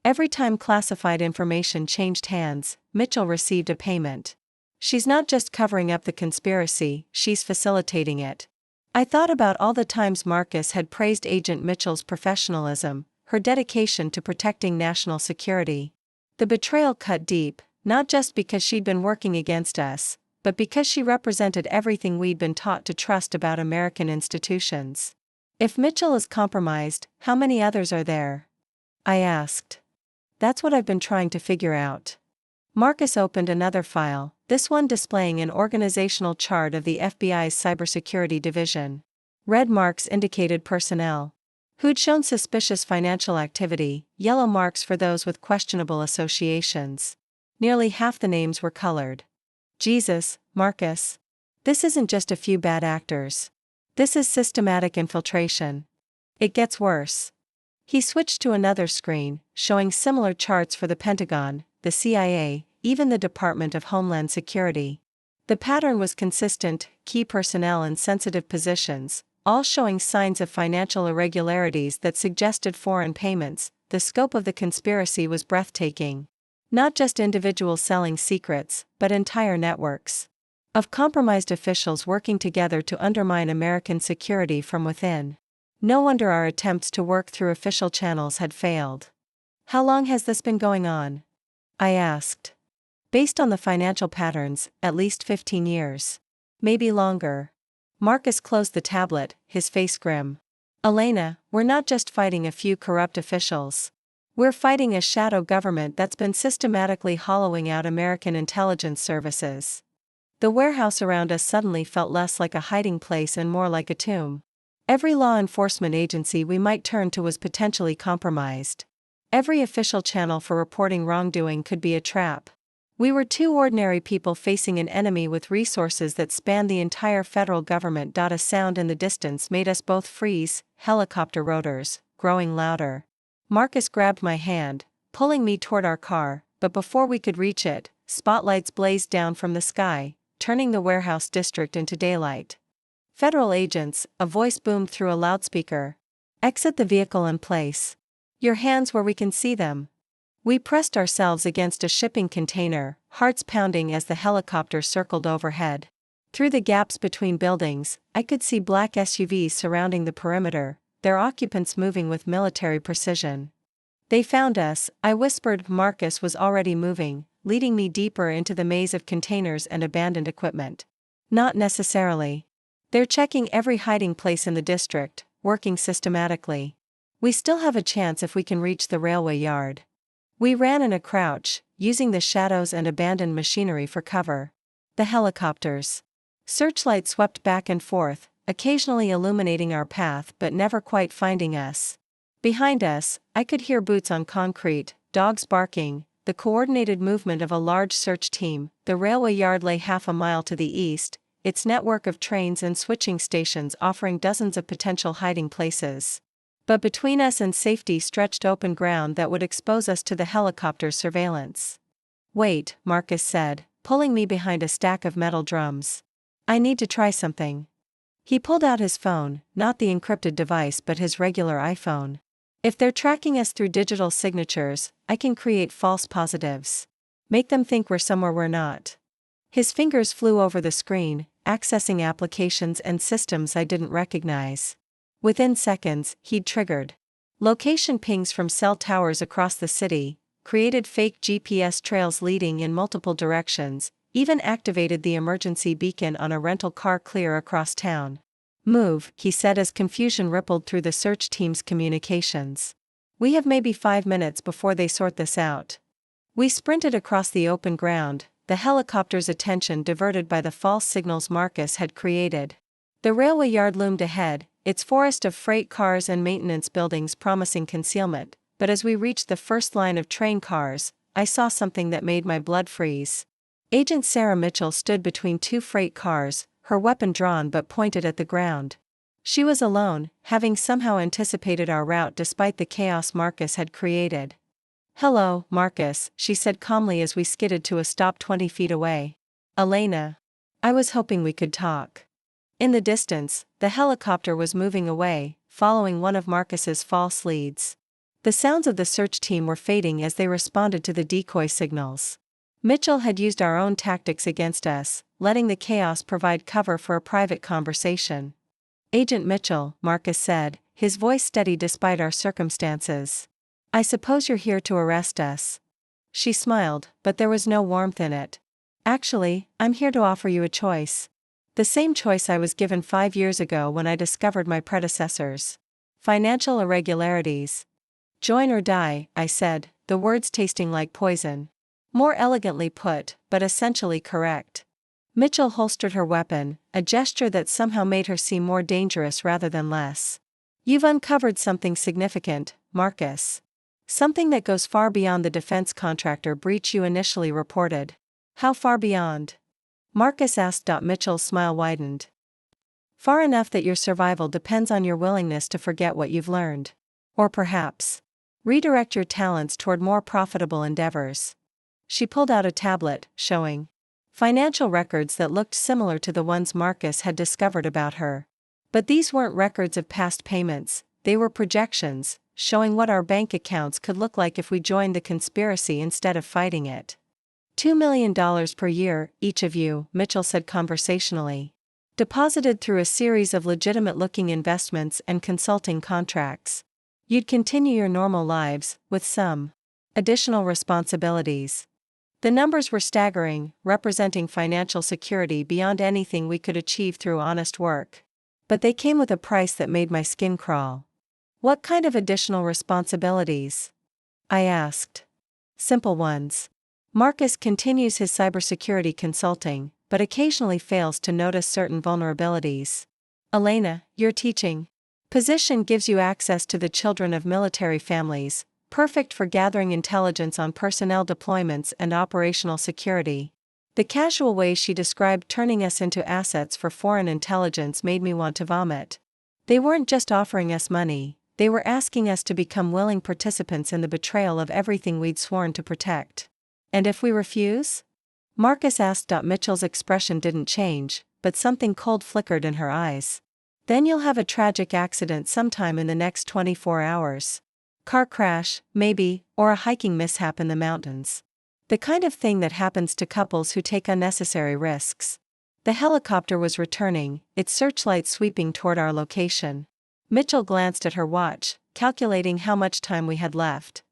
Every time classified information changed hands, Mitchell received a payment. She's not just covering up the conspiracy, she's facilitating it. I thought about all the times Marcus had praised Agent Mitchell's professionalism, her dedication to protecting national security. The betrayal cut deep, not just because she'd been working against us, but because she represented everything we'd been taught to trust about American institutions. If Mitchell is compromised, how many others are there? I asked. That's what I've been trying to figure out. Marcus opened another file, this one displaying an organizational chart of the FBI's cybersecurity division. Red marks indicated personnel who'd shown suspicious financial activity, yellow marks for those with questionable associations. Nearly half the names were colored. Jesus, Marcus. This isn't just a few bad actors. This is systematic infiltration. It gets worse. He switched to another screen, showing similar charts for the Pentagon, the CIA, even the Department of Homeland Security. The pattern was consistent: key personnel in sensitive positions, all showing signs of financial irregularities that suggested foreign payments. The scope of the conspiracy was breathtaking. Not just individuals selling secrets, but entire networks of compromised officials working together to undermine American security from within. No wonder our attempts to work through official channels had failed. How long has this been going on? I asked. Based on the financial patterns, at least 15 years. Maybe longer. Marcus closed the tablet, his face grim. Elena, we're not just fighting a few corrupt officials. We're fighting a shadow government that's been systematically hollowing out American intelligence services. The warehouse around us suddenly felt less like a hiding place and more like a tomb. Every law enforcement agency we might turn to was potentially compromised. Every official channel for reporting wrongdoing could be a trap. We were two ordinary people facing an enemy with resources that spanned the entire federal government. A sound in the distance made us both freeze, helicopter rotors, growing louder. Marcus grabbed my hand, pulling me toward our car, but before we could reach it, spotlights blazed down from the sky, turning the warehouse district into daylight. Federal agents, a voice boomed through a loudspeaker. Exit the vehicle in place. Your hands where we can see them. We pressed ourselves against a shipping container, hearts pounding as the helicopter circled overhead. Through the gaps between buildings, I could see black SUVs surrounding the perimeter, their occupants moving with military precision. They found us, I whispered. Marcus was already moving, leading me deeper into the maze of containers and abandoned equipment. Not necessarily. They're checking every hiding place in the district, working systematically. We still have a chance if we can reach the railway yard. We ran in a crouch, using the shadows and abandoned machinery for cover. The helicopters. Searchlights swept back and forth, occasionally illuminating our path but never quite finding us. Behind us, I could hear boots on concrete, dogs barking, the coordinated movement of a large search team. The railway yard lay half a mile to the east, its network of trains and switching stations offering dozens of potential hiding places. But between us and safety stretched open ground that would expose us to the helicopter's surveillance. Wait, Marcus said, pulling me behind a stack of metal drums. I need to try something. He pulled out his phone, not the encrypted device but his regular iPhone. If they're tracking us through digital signatures, I can create false positives. Make them think we're somewhere we're not. His fingers flew over the screen, accessing applications and systems I didn't recognize. Within seconds, he'd triggered location pings from cell towers across the city, created fake GPS trails leading in multiple directions, even activated the emergency beacon on a rental car clear across town. Move, he said as confusion rippled through the search team's communications. We have maybe 5 minutes before they sort this out. We sprinted across the open ground, the helicopter's attention diverted by the false signals Marcus had created. The railway yard loomed ahead, its forest of freight cars and maintenance buildings promising concealment, but as we reached the first line of train cars, I saw something that made my blood freeze. Agent Sarah Mitchell stood between 2 freight cars, her weapon drawn but pointed at the ground. She was alone, having somehow anticipated our route despite the chaos Marcus had created. "Hello, Marcus," she said calmly as we skidded to a stop 20 feet away. "Elena. I was hoping we could talk." In the distance, the helicopter was moving away, following one of Marcus's false leads. The sounds of the search team were fading as they responded to the decoy signals. Mitchell had used our own tactics against us, letting the chaos provide cover for a private conversation. "Agent Mitchell," Marcus said, his voice steady despite our circumstances. "I suppose you're here to arrest us." She smiled, but there was no warmth in it. "Actually, I'm here to offer you a choice. The same choice I was given 5 years ago when I discovered my predecessors. Financial irregularities. Join or die," I said, the words tasting like poison. More elegantly put, but essentially correct. Mitchell holstered her weapon, a gesture that somehow made her seem more dangerous rather than less. "You've uncovered something significant, Marcus. Something that goes far beyond the defense contractor breach you initially reported." "How far beyond?" Marcus asked. Mitchell's smile widened. "Far enough that your survival depends on your willingness to forget what you've learned. Or perhaps redirect your talents toward more profitable endeavors." She pulled out a tablet, showing financial records that looked similar to the ones Marcus had discovered about her. But these weren't records of past payments, they were projections, showing what our bank accounts could look like if we joined the conspiracy instead of fighting it. $2 million per year, each of you, Mitchell said conversationally. Deposited through a series of legitimate-looking investments and consulting contracts. You'd continue your normal lives, with some additional responsibilities. The numbers were staggering, representing financial security beyond anything we could achieve through honest work. But they came with a price that made my skin crawl. "What kind of additional responsibilities?" I asked. "Simple ones. Marcus continues his cybersecurity consulting, but occasionally fails to notice certain vulnerabilities. Elena, your teaching position gives you access to the children of military families, perfect for gathering intelligence on personnel deployments and operational security." The casual way she described turning us into assets for foreign intelligence made me want to vomit. They weren't just offering us money, they were asking us to become willing participants in the betrayal of everything we'd sworn to protect. "And if we refuse?" Marcus asked. Mitchell's expression didn't change, but something cold flickered in her eyes. "Then you'll have a tragic accident sometime in the next 24 hours. Car crash, maybe, or a hiking mishap in the mountains. The kind of thing that happens to couples who take unnecessary risks." The helicopter was returning, its searchlight sweeping toward our location. Mitchell glanced at her watch, calculating how much time we had left.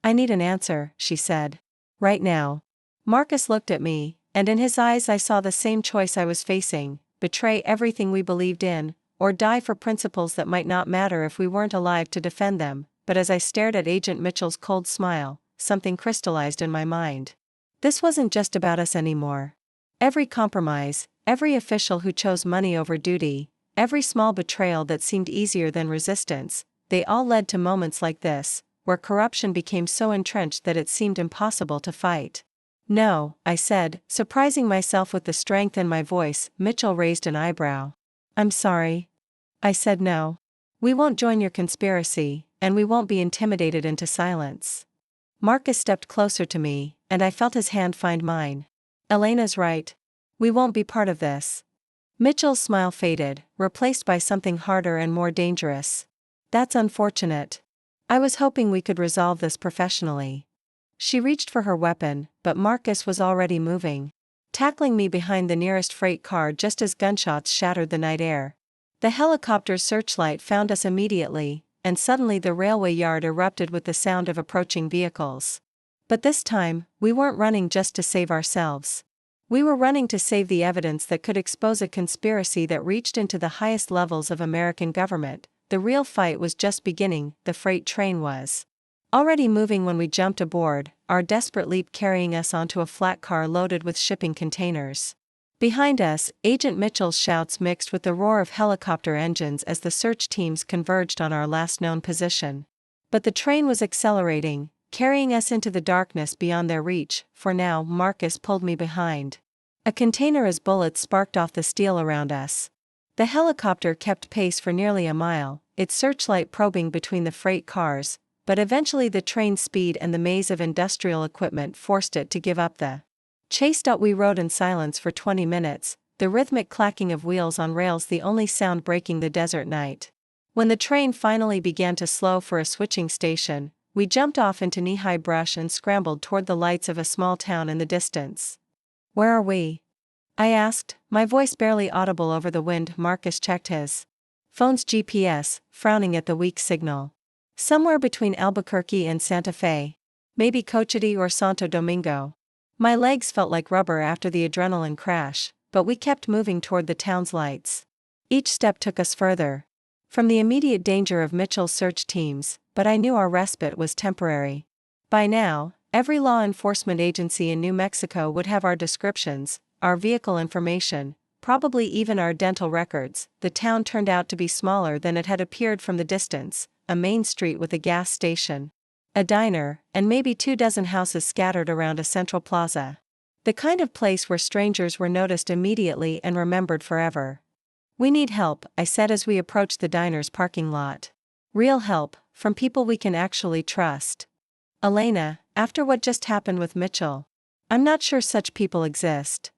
"I need an answer," she said. "Right now." Marcus looked at me, and in his eyes I saw the same choice I was facing: betray everything we believed in, or die for principles that might not matter if we weren't alive to defend them. But as I stared at Agent Mitchell's cold smile, something crystallized in my mind. This wasn't just about us anymore. Every compromise, every official who chose money over duty, every small betrayal that seemed easier than resistance, they all led to moments like this, where corruption became so entrenched that it seemed impossible to fight. "No," I said, surprising myself with the strength in my voice. Mitchell raised an eyebrow. "I'm sorry." I said no. "We won't join your conspiracy, and we won't be intimidated into silence." Marcus stepped closer to me, and I felt his hand find mine. "Elena's right. We won't be part of this." Mitchell's smile faded, replaced by something harder and more dangerous. "That's unfortunate. I was hoping we could resolve this professionally." She reached for her weapon, but Marcus was already moving, tackling me behind the nearest freight car just as gunshots shattered the night air. The helicopter's searchlight found us immediately, and suddenly the railway yard erupted with the sound of approaching vehicles. But this time, we weren't running just to save ourselves. We were running to save the evidence that could expose a conspiracy that reached into the highest levels of American government. The real fight was just beginning, the freight train was already moving when we jumped aboard, our desperate leap carrying us onto a flat car loaded with shipping containers. Behind us, Agent Mitchell's shouts mixed with the roar of helicopter engines as the search teams converged on our last known position. But the train was accelerating, carrying us into the darkness beyond their reach. For now, Marcus pulled me behind. A container as bullets sparked off the steel around us. The helicopter kept pace for nearly a mile, its searchlight probing between the freight cars, but eventually the train's speed and the maze of industrial equipment forced it to give up the chase. We rode in silence for 20 minutes, the rhythmic clacking of wheels on rails the only sound breaking the desert night. When the train finally began to slow for a switching station, we jumped off into knee-high brush and scrambled toward the lights of a small town in the distance. "Where are we?" I asked, my voice barely audible over the wind. Marcus checked his phone's GPS, frowning at the weak signal. "Somewhere between Albuquerque and Santa Fe. Maybe Cochiti or Santo Domingo." My legs felt like rubber after the adrenaline crash, but we kept moving toward the town's lights. Each step took us further from the immediate danger of Mitchell's search teams, but I knew our respite was temporary. By now, every law enforcement agency in New Mexico would have our descriptions, our vehicle information, probably even our dental records. The town turned out to be smaller than it had appeared from the distance, a main street with a gas station, a diner, and maybe 24 houses scattered around a central plaza. The kind of place where strangers were noticed immediately and remembered forever. "We need help," I said as we approached the diner's parking lot. "Real help, from people we can actually trust. Elena, after what just happened with Mitchell, I'm not sure such people exist."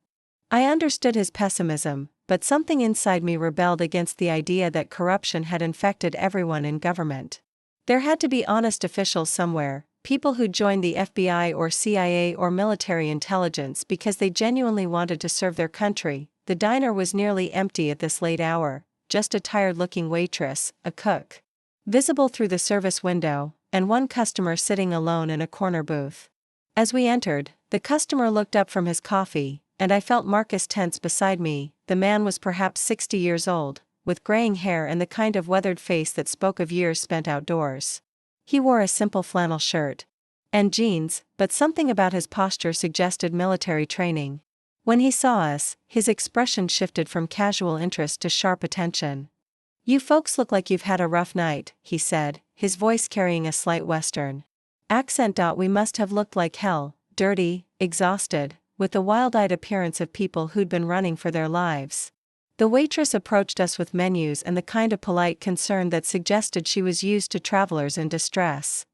I understood his pessimism, but something inside me rebelled against the idea that corruption had infected everyone in government. There had to be honest officials somewhere, people who joined the FBI or CIA or military intelligence because they genuinely wanted to serve their country. The diner was nearly empty at this late hour, just a tired-looking waitress, a cook visible through the service window, and one customer sitting alone in a corner booth. As we entered, the customer looked up from his coffee, and I felt Marcus tense beside me. The man was perhaps 60 years old, with graying hair and the kind of weathered face that spoke of years spent outdoors. He wore a simple flannel shirt and jeans, but something about his posture suggested military training. When he saw us, his expression shifted from casual interest to sharp attention. "You folks look like you've had a rough night," he said, his voice carrying a slight Western accent. "We must have looked like hell, dirty, exhausted, with the wild-eyed appearance of people who'd been running for their lives." The waitress approached us with menus and the kind of polite concern that suggested she was used to travelers in distress.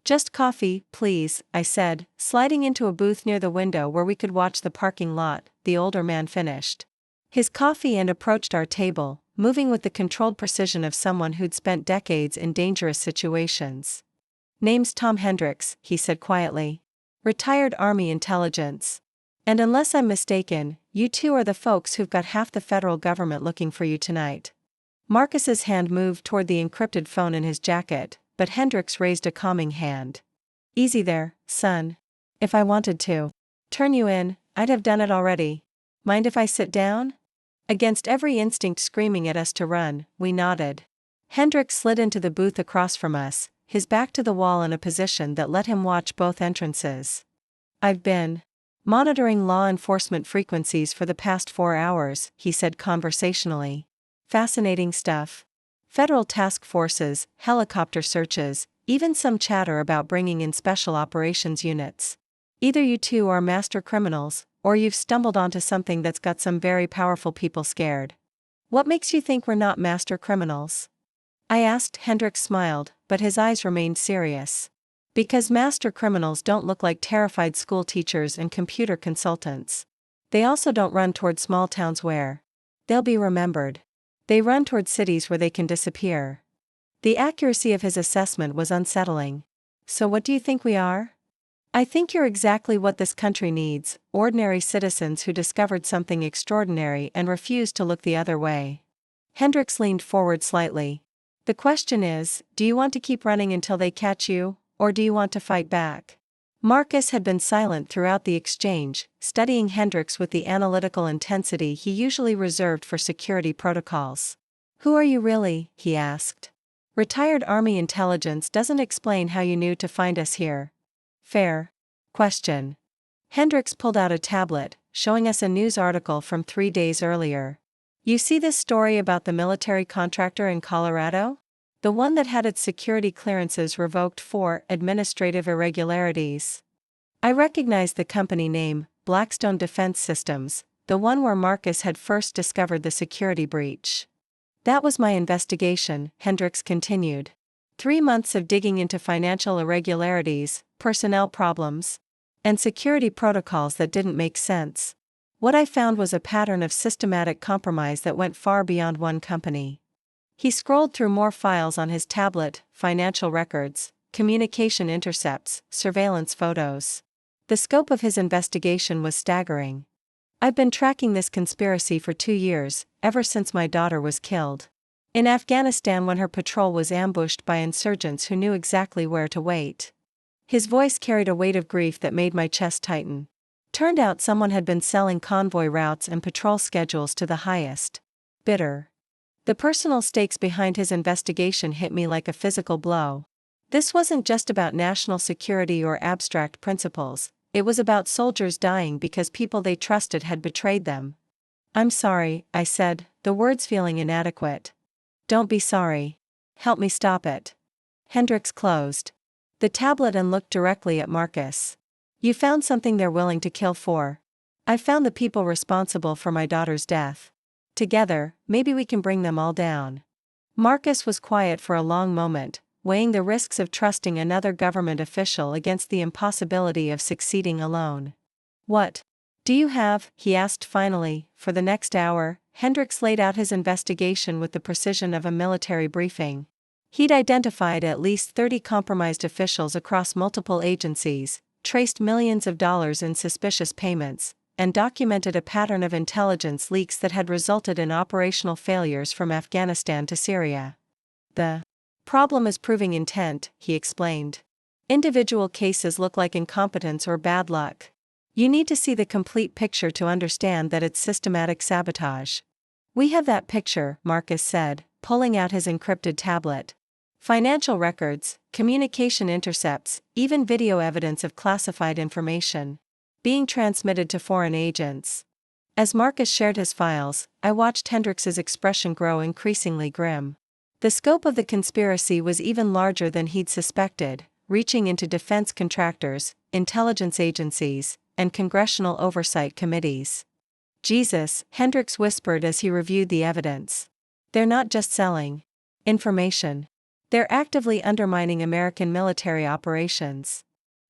"Just coffee, please," I said, sliding into a booth near the window where we could watch the parking lot. The older man finished his coffee and approached our table, moving with the controlled precision of someone who'd spent decades in dangerous situations. "Name's Tom Hendricks," he said quietly. "Retired Army intelligence. And unless I'm mistaken, you two are the folks who've got half the federal government looking for you tonight." Marcus's hand moved toward the encrypted phone in his jacket, but Hendricks raised a calming hand. "Easy there, son. If I wanted to turn you in, I'd have done it already. Mind if I sit down?" Against every instinct screaming at us to run, we nodded. Hendricks slid into the booth across from us, his back to the wall in a position that let him watch both entrances. "I've been monitoring law enforcement frequencies for the past 4 hours," he said conversationally. "Fascinating stuff. Federal task forces, helicopter searches, even some chatter about bringing in special operations units. Either you two are master criminals, or you've stumbled onto something that's got some very powerful people scared." "What makes you think we're not master criminals?" I asked. Hendricks smiled, but his eyes remained serious. "Because master criminals don't look like terrified school teachers and computer consultants. They also don't run toward small towns where they'll be remembered. They run toward cities where they can disappear." The accuracy of his assessment was unsettling. "So what do you think we are?" I think you're exactly what this country needs, ordinary citizens who discovered something extraordinary and refused to look the other way. Hendricks leaned forward slightly. The question is, do you want to keep running until they catch you, or do you want to fight back? Marcus had been silent throughout the exchange, studying Hendricks with the analytical intensity he usually reserved for security protocols. Who are you really? He asked. Retired Army intelligence doesn't explain how you knew to find us here. Fair question. Hendricks pulled out a tablet, showing us a news article from 3 days earlier. You see this story about the military contractor in Colorado? The one that had its security clearances revoked for administrative irregularities. I recognized the company name, Blackstone Defense Systems, the one where Marcus had first discovered the security breach. That was my investigation, Hendricks continued. 3 months of digging into financial irregularities, personnel problems, and security protocols that didn't make sense. What I found was a pattern of systematic compromise that went far beyond one company. He scrolled through more files on his tablet, financial records, communication intercepts, surveillance photos. The scope of his investigation was staggering. I've been tracking this conspiracy for 2 years, ever since my daughter was killed. In Afghanistan when her patrol was ambushed by insurgents who knew exactly where to wait. His voice carried a weight of grief that made my chest tighten. Turned out someone had been selling convoy routes and patrol schedules to the highest bidder. The personal stakes behind his investigation hit me like a physical blow. This wasn't just about national security or abstract principles, it was about soldiers dying because people they trusted had betrayed them. I'm sorry, I said, the words feeling inadequate. Don't be sorry. Help me stop it. Hendricks closed the tablet and looked directly at Marcus. You found something they're willing to kill for. I found the people responsible for my daughter's death. Together, maybe we can bring them all down. Marcus was quiet for a long moment, weighing the risks of trusting another government official against the impossibility of succeeding alone. What do you have, he asked finally, for the next hour? Hendricks laid out his investigation with the precision of a military briefing. He'd identified at least 30 compromised officials across multiple agencies, traced millions of dollars in suspicious payments, and documented a pattern of intelligence leaks that had resulted in operational failures from Afghanistan to Syria. The problem is proving intent, he explained. Individual cases look like incompetence or bad luck. You need to see the complete picture to understand that it's systematic sabotage. We have that picture, Marcus said, pulling out his encrypted tablet. Financial records, communication intercepts, even video evidence of classified information being transmitted to foreign agents. As Marcus shared his files, I watched Hendricks's expression grow increasingly grim. The scope of the conspiracy was even larger than he'd suspected, reaching into defense contractors, intelligence agencies, and congressional oversight committees. Jesus, Hendricks whispered as he reviewed the evidence. They're not just selling information. They're actively undermining American military operations.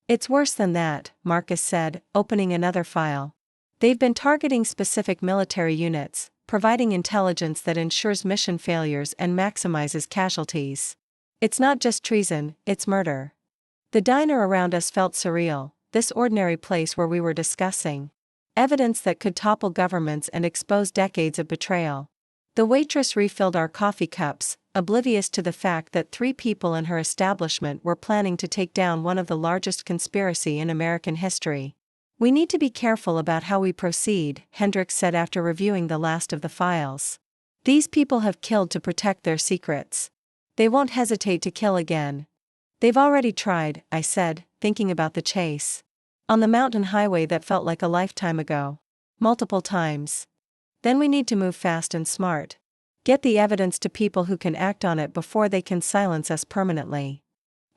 It's worse than that, Marcus said, opening another file. They've been targeting specific military units, providing intelligence that ensures mission failures and maximizes casualties. It's not just treason, it's murder. The diner around us felt surreal, this ordinary place where we were discussing evidence that could topple governments and expose decades of betrayal. The waitress refilled our coffee cups, oblivious to the fact that 3 people in her establishment were planning to take down one of the largest conspiracy in American history. We need to be careful about how we proceed, Hendricks said after reviewing the last of the files. These people have killed to protect their secrets. They won't hesitate to kill again. They've already tried, I said, thinking about the chase on the mountain highway that felt like a lifetime ago. Multiple times. Then we need to move fast and smart. Get the evidence to people who can act on it before they can silence us permanently.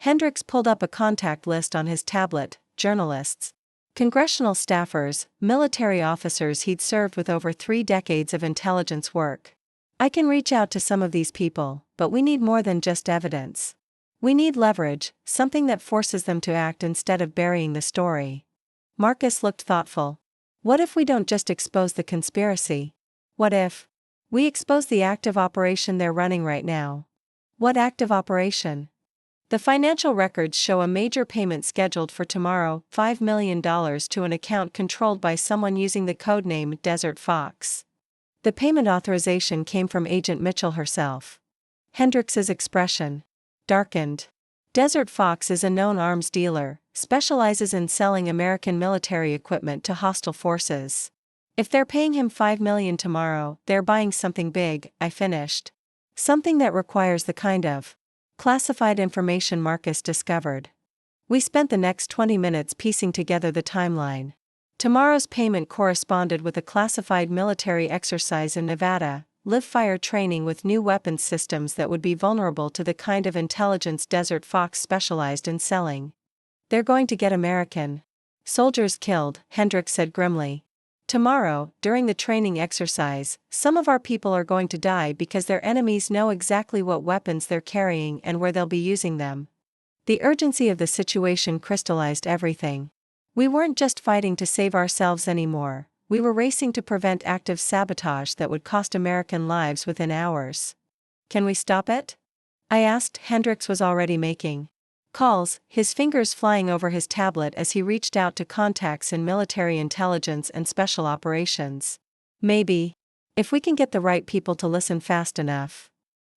Hendricks pulled up a contact list on his tablet, journalists, congressional staffers, military officers he'd served with over 3 decades of intelligence work. I can reach out to some of these people, but we need more than just evidence. We need leverage, something that forces them to act instead of burying the story. Marcus looked thoughtful. What if we don't just expose the conspiracy? What if we expose the active operation they're running right now? What active operation? The financial records show a major payment scheduled for tomorrow, $5 million to an account controlled by someone using the codename Desert Fox. The payment authorization came from Agent Mitchell herself. Hendrix's expression darkened. Desert Fox is a known arms dealer, specializes in selling American military equipment to hostile forces. If they're paying him $5 million tomorrow, they're buying something big, I finished. Something that requires the kind of classified information Marcus discovered. We spent the next 20 minutes piecing together the timeline. Tomorrow's payment corresponded with a classified military exercise in Nevada, live-fire training with new weapons systems that would be vulnerable to the kind of intelligence Desert Fox specialized in selling. They're going to get American soldiers killed, Hendrix said grimly. Tomorrow, during the training exercise, some of our people are going to die because their enemies know exactly what weapons they're carrying and where they'll be using them. The urgency of the situation crystallized everything. We weren't just fighting to save ourselves anymore, we were racing to prevent active sabotage that would cost American lives within hours. Can we stop it? I asked. Hendrix was already making calls, his fingers flying over his tablet as he reached out to contacts in military intelligence and special operations. Maybe. If we can get the right people to listen fast enough.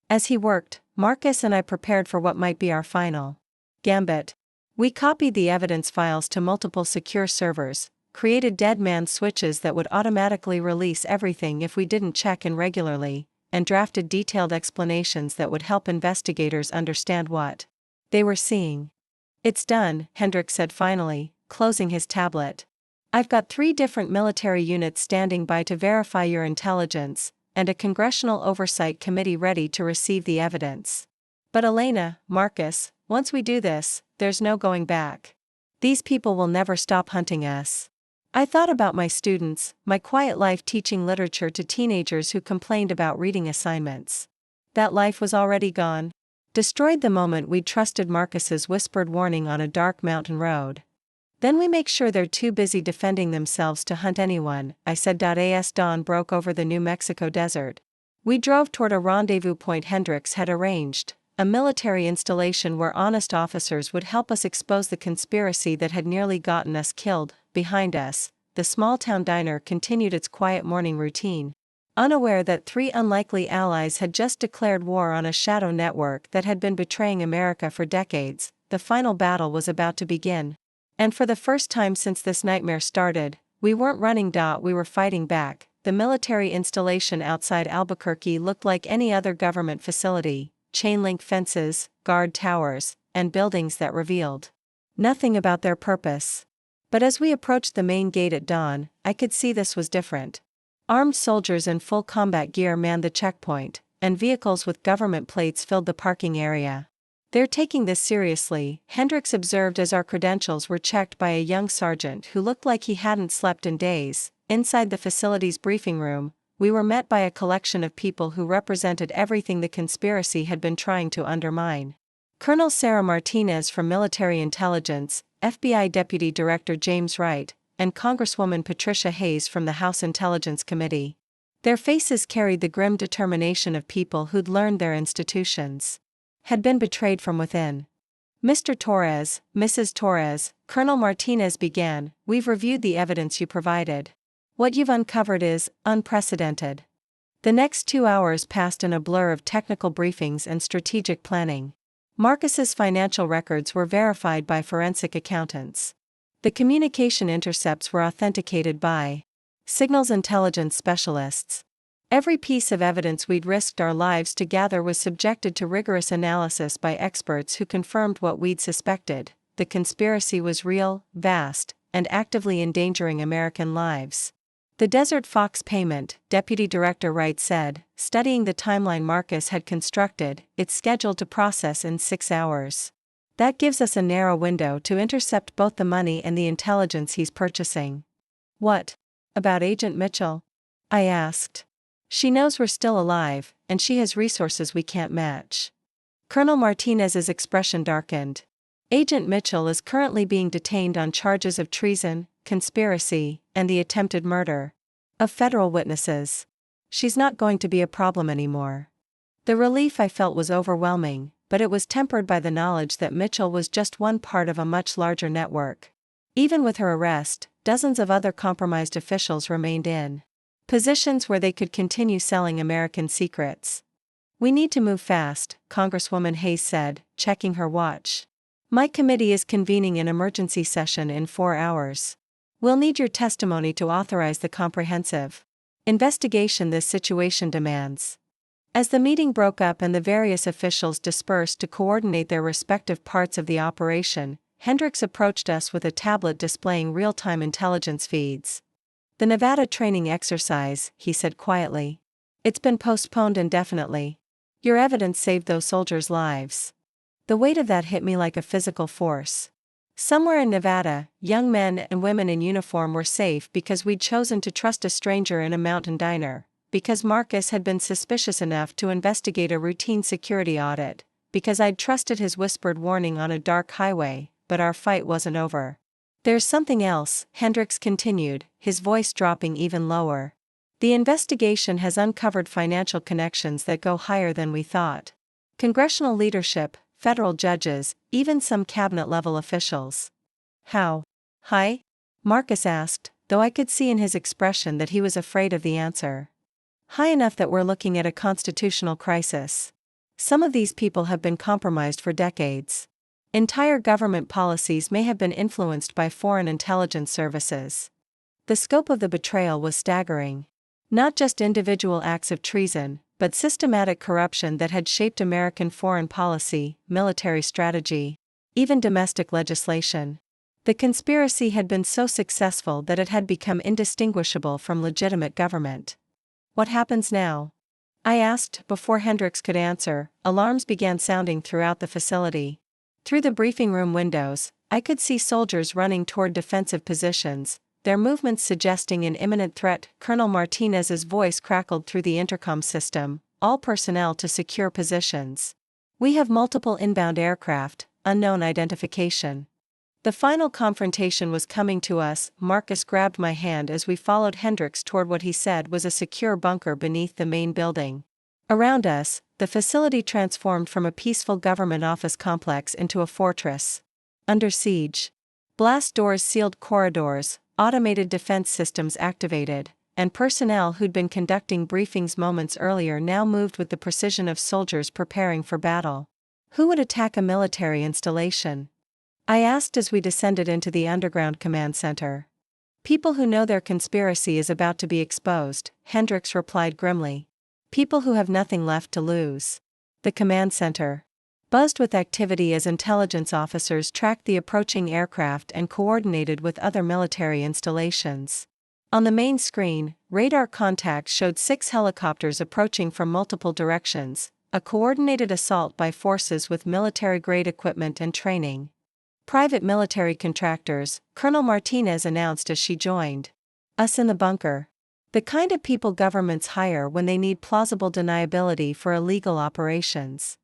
As he worked, Marcus and I prepared for what might be our final gambit. We copied the evidence files to multiple secure servers, created dead man switches that would automatically release everything if we didn't check in regularly, and drafted detailed explanations that would help investigators understand what they were seeing. It's done, Hendrix said finally, closing his tablet. I've got 3 different military units standing by to verify your intelligence, and a congressional oversight committee ready to receive the evidence. But Elena, Marcus, once we do this, there's no going back. These people will never stop hunting us. I thought about my students, my quiet life teaching literature to teenagers who complained about reading assignments. That life was already gone. Destroyed the moment we'd trusted Marcus's whispered warning on a dark mountain road. Then we make sure they're too busy defending themselves to hunt anyone, I said. As dawn broke over the New Mexico desert, we drove toward a rendezvous point Hendrix had arranged, a military installation where honest officers would help us expose the conspiracy that had nearly gotten us killed. Behind us, the small-town diner continued its quiet morning routine, unaware that 3 unlikely allies had just declared war on a shadow network that had been betraying America for decades. The final battle was about to begin. And for the first time since this nightmare started, we weren't running. We were fighting back. The military installation outside Albuquerque looked like any other government facility, chain-link fences, guard towers, and buildings that revealed nothing about their purpose. But as we approached the main gate at dawn, I could see this was different. Armed soldiers in full combat gear manned the checkpoint, and vehicles with government plates filled the parking area. They're taking this seriously, Hendrix observed as our credentials were checked by a young sergeant who looked like he hadn't slept in days. Inside the facility's briefing room, we were met by a collection of people who represented everything the conspiracy had been trying to undermine. Colonel Sarah Martinez from Military Intelligence, FBI Deputy Director James Wright, and Congresswoman Patricia Hayes from the House Intelligence Committee. Their faces carried the grim determination of people who'd learned their institutions had been betrayed from within. Mr. Torres, Mrs. Torres, Colonel Martinez began, we've reviewed the evidence you provided. What you've uncovered is unprecedented. The next 2 hours passed in a blur of technical briefings and strategic planning. Marcus's financial records were verified by forensic accountants. The communication intercepts were authenticated by signals intelligence specialists. Every piece of evidence we'd risked our lives to gather was subjected to rigorous analysis by experts who confirmed what we'd suspected. The conspiracy was real, vast, and actively endangering American lives. The Desert Fox payment, Deputy Director Wright said, studying the timeline Marcus had constructed, it's scheduled to process in 6 hours. That gives us a narrow window to intercept both the money and the intelligence he's purchasing. What about Agent Mitchell? I asked. She knows we're still alive, and she has resources we can't match. Colonel Martinez's expression darkened. Agent Mitchell is currently being detained on charges of treason, conspiracy, and the attempted murder of federal witnesses. She's not going to be a problem anymore. The relief I felt was overwhelming, but but it was tempered by the knowledge that Mitchell was just one part of a much larger network. Even with her arrest, dozens of other compromised officials remained in positions where they could continue selling American secrets. "We need to move fast," Congresswoman Hayes said, checking her watch. "My committee is convening an emergency session in 4 hours. We'll need your testimony to authorize the comprehensive investigation this situation demands." As the meeting broke up and the various officials dispersed to coordinate their respective parts of the operation, Hendricks approached us with a tablet displaying real-time intelligence feeds. "The Nevada training exercise," he said quietly. "It's been postponed indefinitely. Your evidence saved those soldiers' lives." The weight of that hit me like a physical force. Somewhere in Nevada, young men and women in uniform were safe because we'd chosen to trust a stranger in a mountain diner, because Marcus had been suspicious enough to investigate a routine security audit, because I'd trusted his whispered warning on a dark highway, but our fight wasn't over. "There's something else," Hendricks continued, his voice dropping even lower. "The investigation has uncovered financial connections that go higher than we thought. Congressional leadership, federal judges, even some cabinet-level officials." "How high?" Marcus asked, though I could see in his expression that he was afraid of the answer. "High enough that we're looking at a constitutional crisis. Some of these people have been compromised for decades. Entire government policies may have been influenced by foreign intelligence services." The scope of the betrayal was staggering. Not just individual acts of treason, but systematic corruption that had shaped American foreign policy, military strategy, even domestic legislation. The conspiracy had been so successful that it had become indistinguishable from legitimate government. "What happens now?" I asked. Before Hendricks could answer, alarms began sounding throughout the facility. Through the briefing room windows, I could see soldiers running toward defensive positions, their movements suggesting an imminent threat. Colonel Martinez's voice crackled through the intercom system, "All personnel to secure positions. We have multiple inbound aircraft, unknown identification." The final confrontation was coming to us. Marcus grabbed my hand as we followed Hendricks toward what he said was a secure bunker beneath the main building. Around us, the facility transformed from a peaceful government office complex into a fortress. Under siege. Blast doors sealed corridors, automated defense systems activated, and personnel who'd been conducting briefings moments earlier now moved with the precision of soldiers preparing for battle. Who would attack a military installation? I asked as we descended into the underground command center. "People who know their conspiracy is about to be exposed," Hendricks replied grimly. "People who have nothing left to lose." The command center buzzed with activity as intelligence officers tracked the approaching aircraft and coordinated with other military installations. On the main screen, radar contacts showed 6 helicopters approaching from multiple directions, a coordinated assault by forces with military-grade equipment and training. "Private military contractors," Colonel Martinez announced as she joined us in the bunker. "The kind of people governments hire when they need plausible deniability for illegal operations."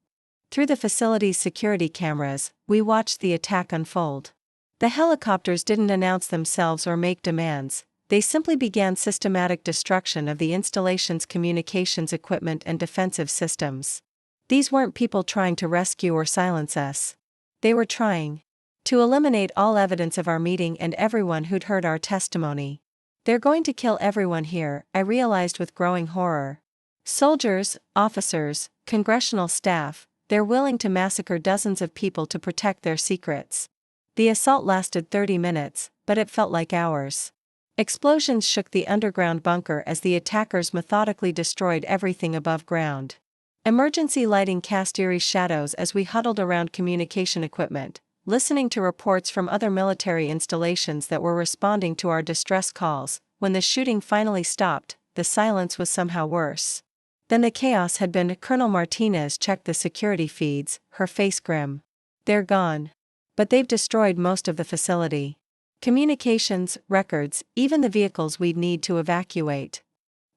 Through the facility's security cameras, we watched the attack unfold. The helicopters didn't announce themselves or make demands, they simply began systematic destruction of the installation's communications equipment and defensive systems. These weren't people trying to rescue or silence us. They were trying to eliminate all evidence of our meeting and everyone who'd heard our testimony. "They're going to kill everyone here," I realized with growing horror. "Soldiers, officers, congressional staff, they're willing to massacre dozens of people to protect their secrets." The assault lasted 30 minutes, but it felt like hours. Explosions shook the underground bunker as the attackers methodically destroyed everything above ground. Emergency lighting cast eerie shadows as we huddled around communication equipment, listening to reports from other military installations that were responding to our distress calls. When the shooting finally stopped, the silence was somehow worse than the chaos had been. Colonel Martinez checked the security feeds, her face grim. "They're gone. But they've destroyed most of the facility. Communications, records, even the vehicles we'd need to evacuate."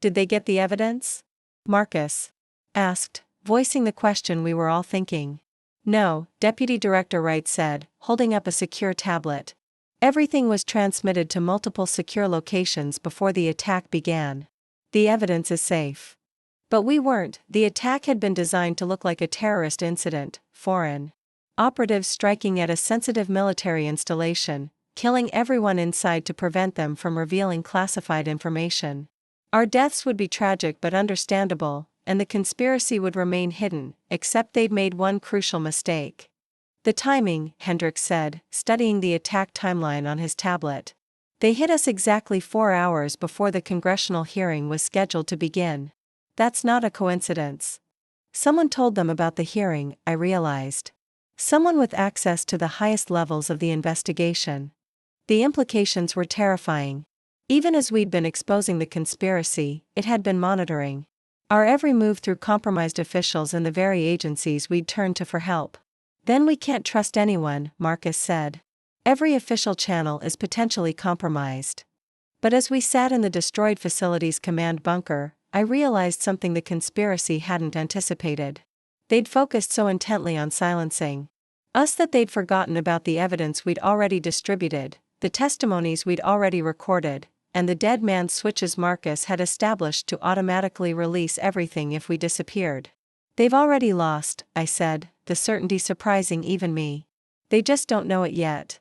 "Did they get the evidence?" Marcus asked, voicing the question we were all thinking. "No," Deputy Director Wright said, holding up a secure tablet. "Everything was transmitted to multiple secure locations before the attack began. The evidence is safe." But we weren't. The attack had been designed to look like a terrorist incident, foreign operatives striking at a sensitive military installation, killing everyone inside to prevent them from revealing classified information. Our deaths would be tragic but understandable, and the conspiracy would remain hidden, except they'd made one crucial mistake. The timing, Hendricks said, studying the attack timeline on his tablet. They hit us exactly 4 hours before the congressional hearing was scheduled to begin. That's not a coincidence. Someone told them about the hearing, I realized. Someone with access to the highest levels of the investigation. The implications were terrifying. Even as we'd been exposing the conspiracy, it had been monitoring our every move through compromised officials and the very agencies we'd turned to for help. Then we can't trust anyone, Marcus said. Every official channel is potentially compromised. But as we sat in the destroyed facility's command bunker, I realized something the conspiracy hadn't anticipated. They'd focused so intently on silencing us that they'd forgotten about the evidence we'd already distributed, the testimonies we'd already recorded, and the dead man switches Marcus had established to automatically release everything if we disappeared. They've already lost, I said, the certainty surprising even me. They just don't know it yet.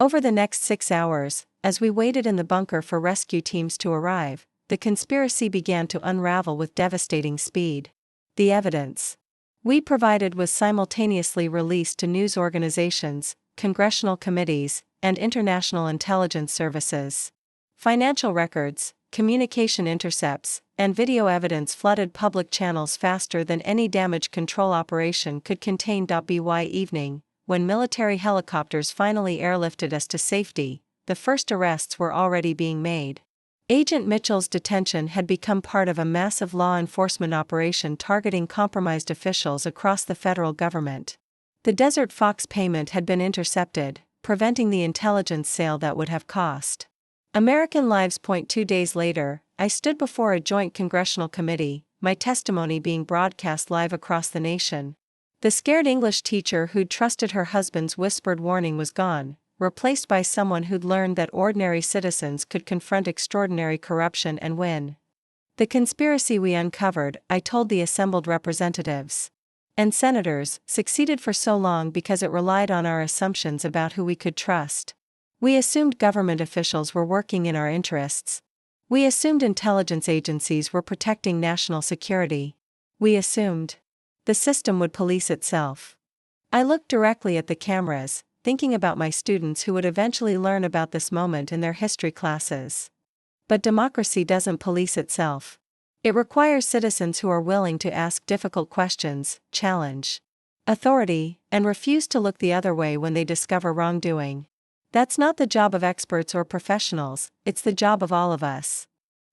Over the next 6 hours, as we waited in the bunker for rescue teams to arrive, the conspiracy began to unravel with devastating speed. The evidence we provided was simultaneously released to news organizations, congressional committees, and international intelligence services. Financial records, communication intercepts, and video evidence flooded public channels faster than any damage control operation could contain. By evening, when military helicopters finally airlifted us to safety, the first arrests were already being made. Agent Mitchell's detention had become part of a massive law enforcement operation targeting compromised officials across the federal government. The Desert Fox payment had been intercepted, preventing the intelligence sale that would have cost American lives. 2 days later, I stood before a joint congressional committee, my testimony being broadcast live across the nation. The scared English teacher who'd trusted her husband's whispered warning was gone, replaced by someone who'd learned that ordinary citizens could confront extraordinary corruption and win. The conspiracy we uncovered, I told the assembled representatives and senators, succeeded for so long because it relied on our assumptions about who we could trust. We assumed government officials were working in our interests. We assumed intelligence agencies were protecting national security. We assumed the system would police itself. I looked directly at the cameras, thinking about my students who would eventually learn about this moment in their history classes. But democracy doesn't police itself. It requires citizens who are willing to ask difficult questions, challenge authority, and refuse to look the other way when they discover wrongdoing. That's not the job of experts or professionals, it's the job of all of us.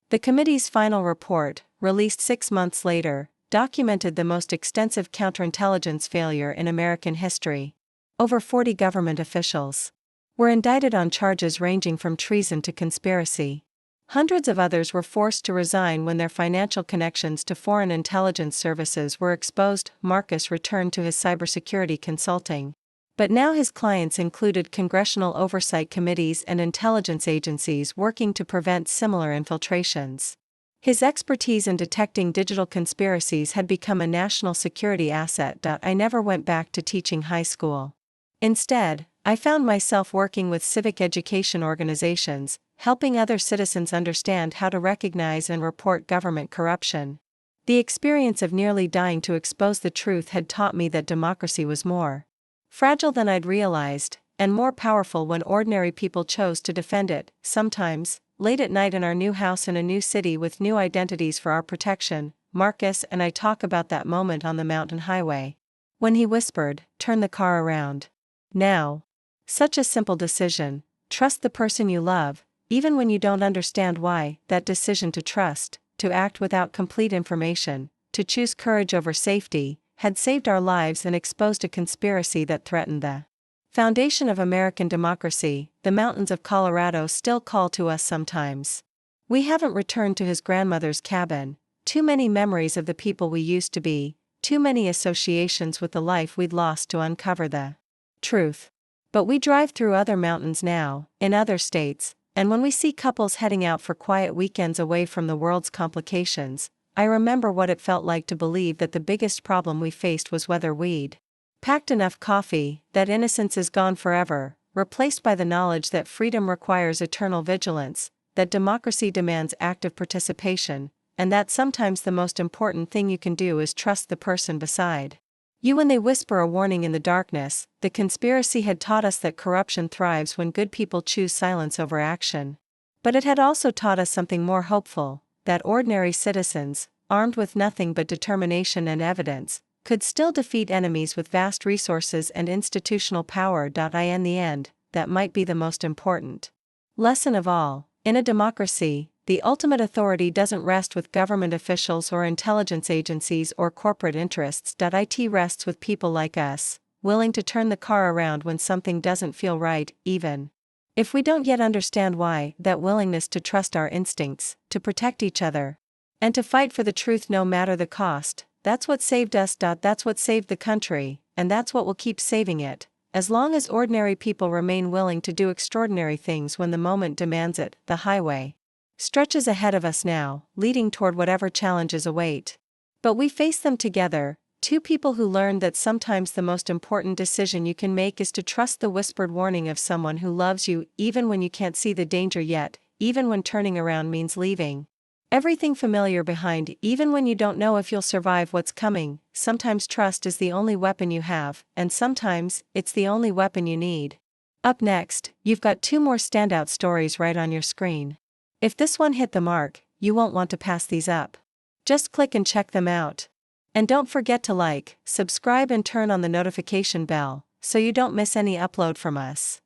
The committee's final report, released 6 months later, documented the most extensive counterintelligence failure in American history. Over 40 government officials were indicted on charges ranging from treason to conspiracy. Hundreds of others were forced to resign when their financial connections to foreign intelligence services were exposed. Marcus returned to his cybersecurity consulting. But now his clients included congressional oversight committees and intelligence agencies working to prevent similar infiltrations. His expertise in detecting digital conspiracies had become a national security asset. I never went back to teaching high school. Instead, I found myself working with civic education organizations, helping other citizens understand how to recognize and report government corruption. The experience of nearly dying to expose the truth had taught me that democracy was more fragile than I'd realized, and more powerful when ordinary people chose to defend it. Sometimes, late at night in our new house in a new city with new identities for our protection, Marcus and I talk about that moment on the mountain highway. When he whispered, "Turn the car around. Now." Such a simple decision. Trust the person you love, even when you don't understand why. That decision to trust, to act without complete information, to choose courage over safety, had saved our lives and exposed a conspiracy that threatened the foundation of American democracy. The mountains of Colorado still call to us sometimes. We haven't returned to his grandmother's cabin, too many memories of the people we used to be, too many associations with the life we'd lost to uncover the truth. But we drive through other mountains now, in other states, and when we see couples heading out for quiet weekends away from the world's complications, I remember what it felt like to believe that the biggest problem we faced was whether we'd packed enough coffee that innocence is gone forever, replaced by the knowledge that freedom requires eternal vigilance, that democracy demands active participation, and that sometimes the most important thing you can do is trust the person beside you when they whisper a warning in the darkness. The conspiracy had taught us that corruption thrives when good people choose silence over action. But it had also taught us something more hopeful, that ordinary citizens, armed with nothing but determination and evidence, could still defeat enemies with vast resources and institutional power. In the end, that might be the most important lesson of all. In a democracy, the ultimate authority doesn't rest with government officials or intelligence agencies or corporate interests. It rests with people like us, willing to turn the car around when something doesn't feel right, even if we don't yet understand why. That willingness to trust our instincts, to protect each other, and to fight for the truth no matter the cost, that's what saved us. That's what saved the country, and that's what will keep saving it, as long as ordinary people remain willing to do extraordinary things when the moment demands it. The highway stretches ahead of us now, leading toward whatever challenges await. But we face them together, two people who learned that sometimes the most important decision you can make is to trust the whispered warning of someone who loves you, even when you can't see the danger yet, even when turning around means leaving everything familiar behind, even when you don't know if you'll survive what's coming. Sometimes trust is the only weapon you have, and sometimes it's the only weapon you need. Up next, you've got two more standout stories right on your screen. If this one hit the mark, you won't want to pass these up. Just click and check them out. And don't forget to like, subscribe and turn on the notification bell, so you don't miss any upload from us.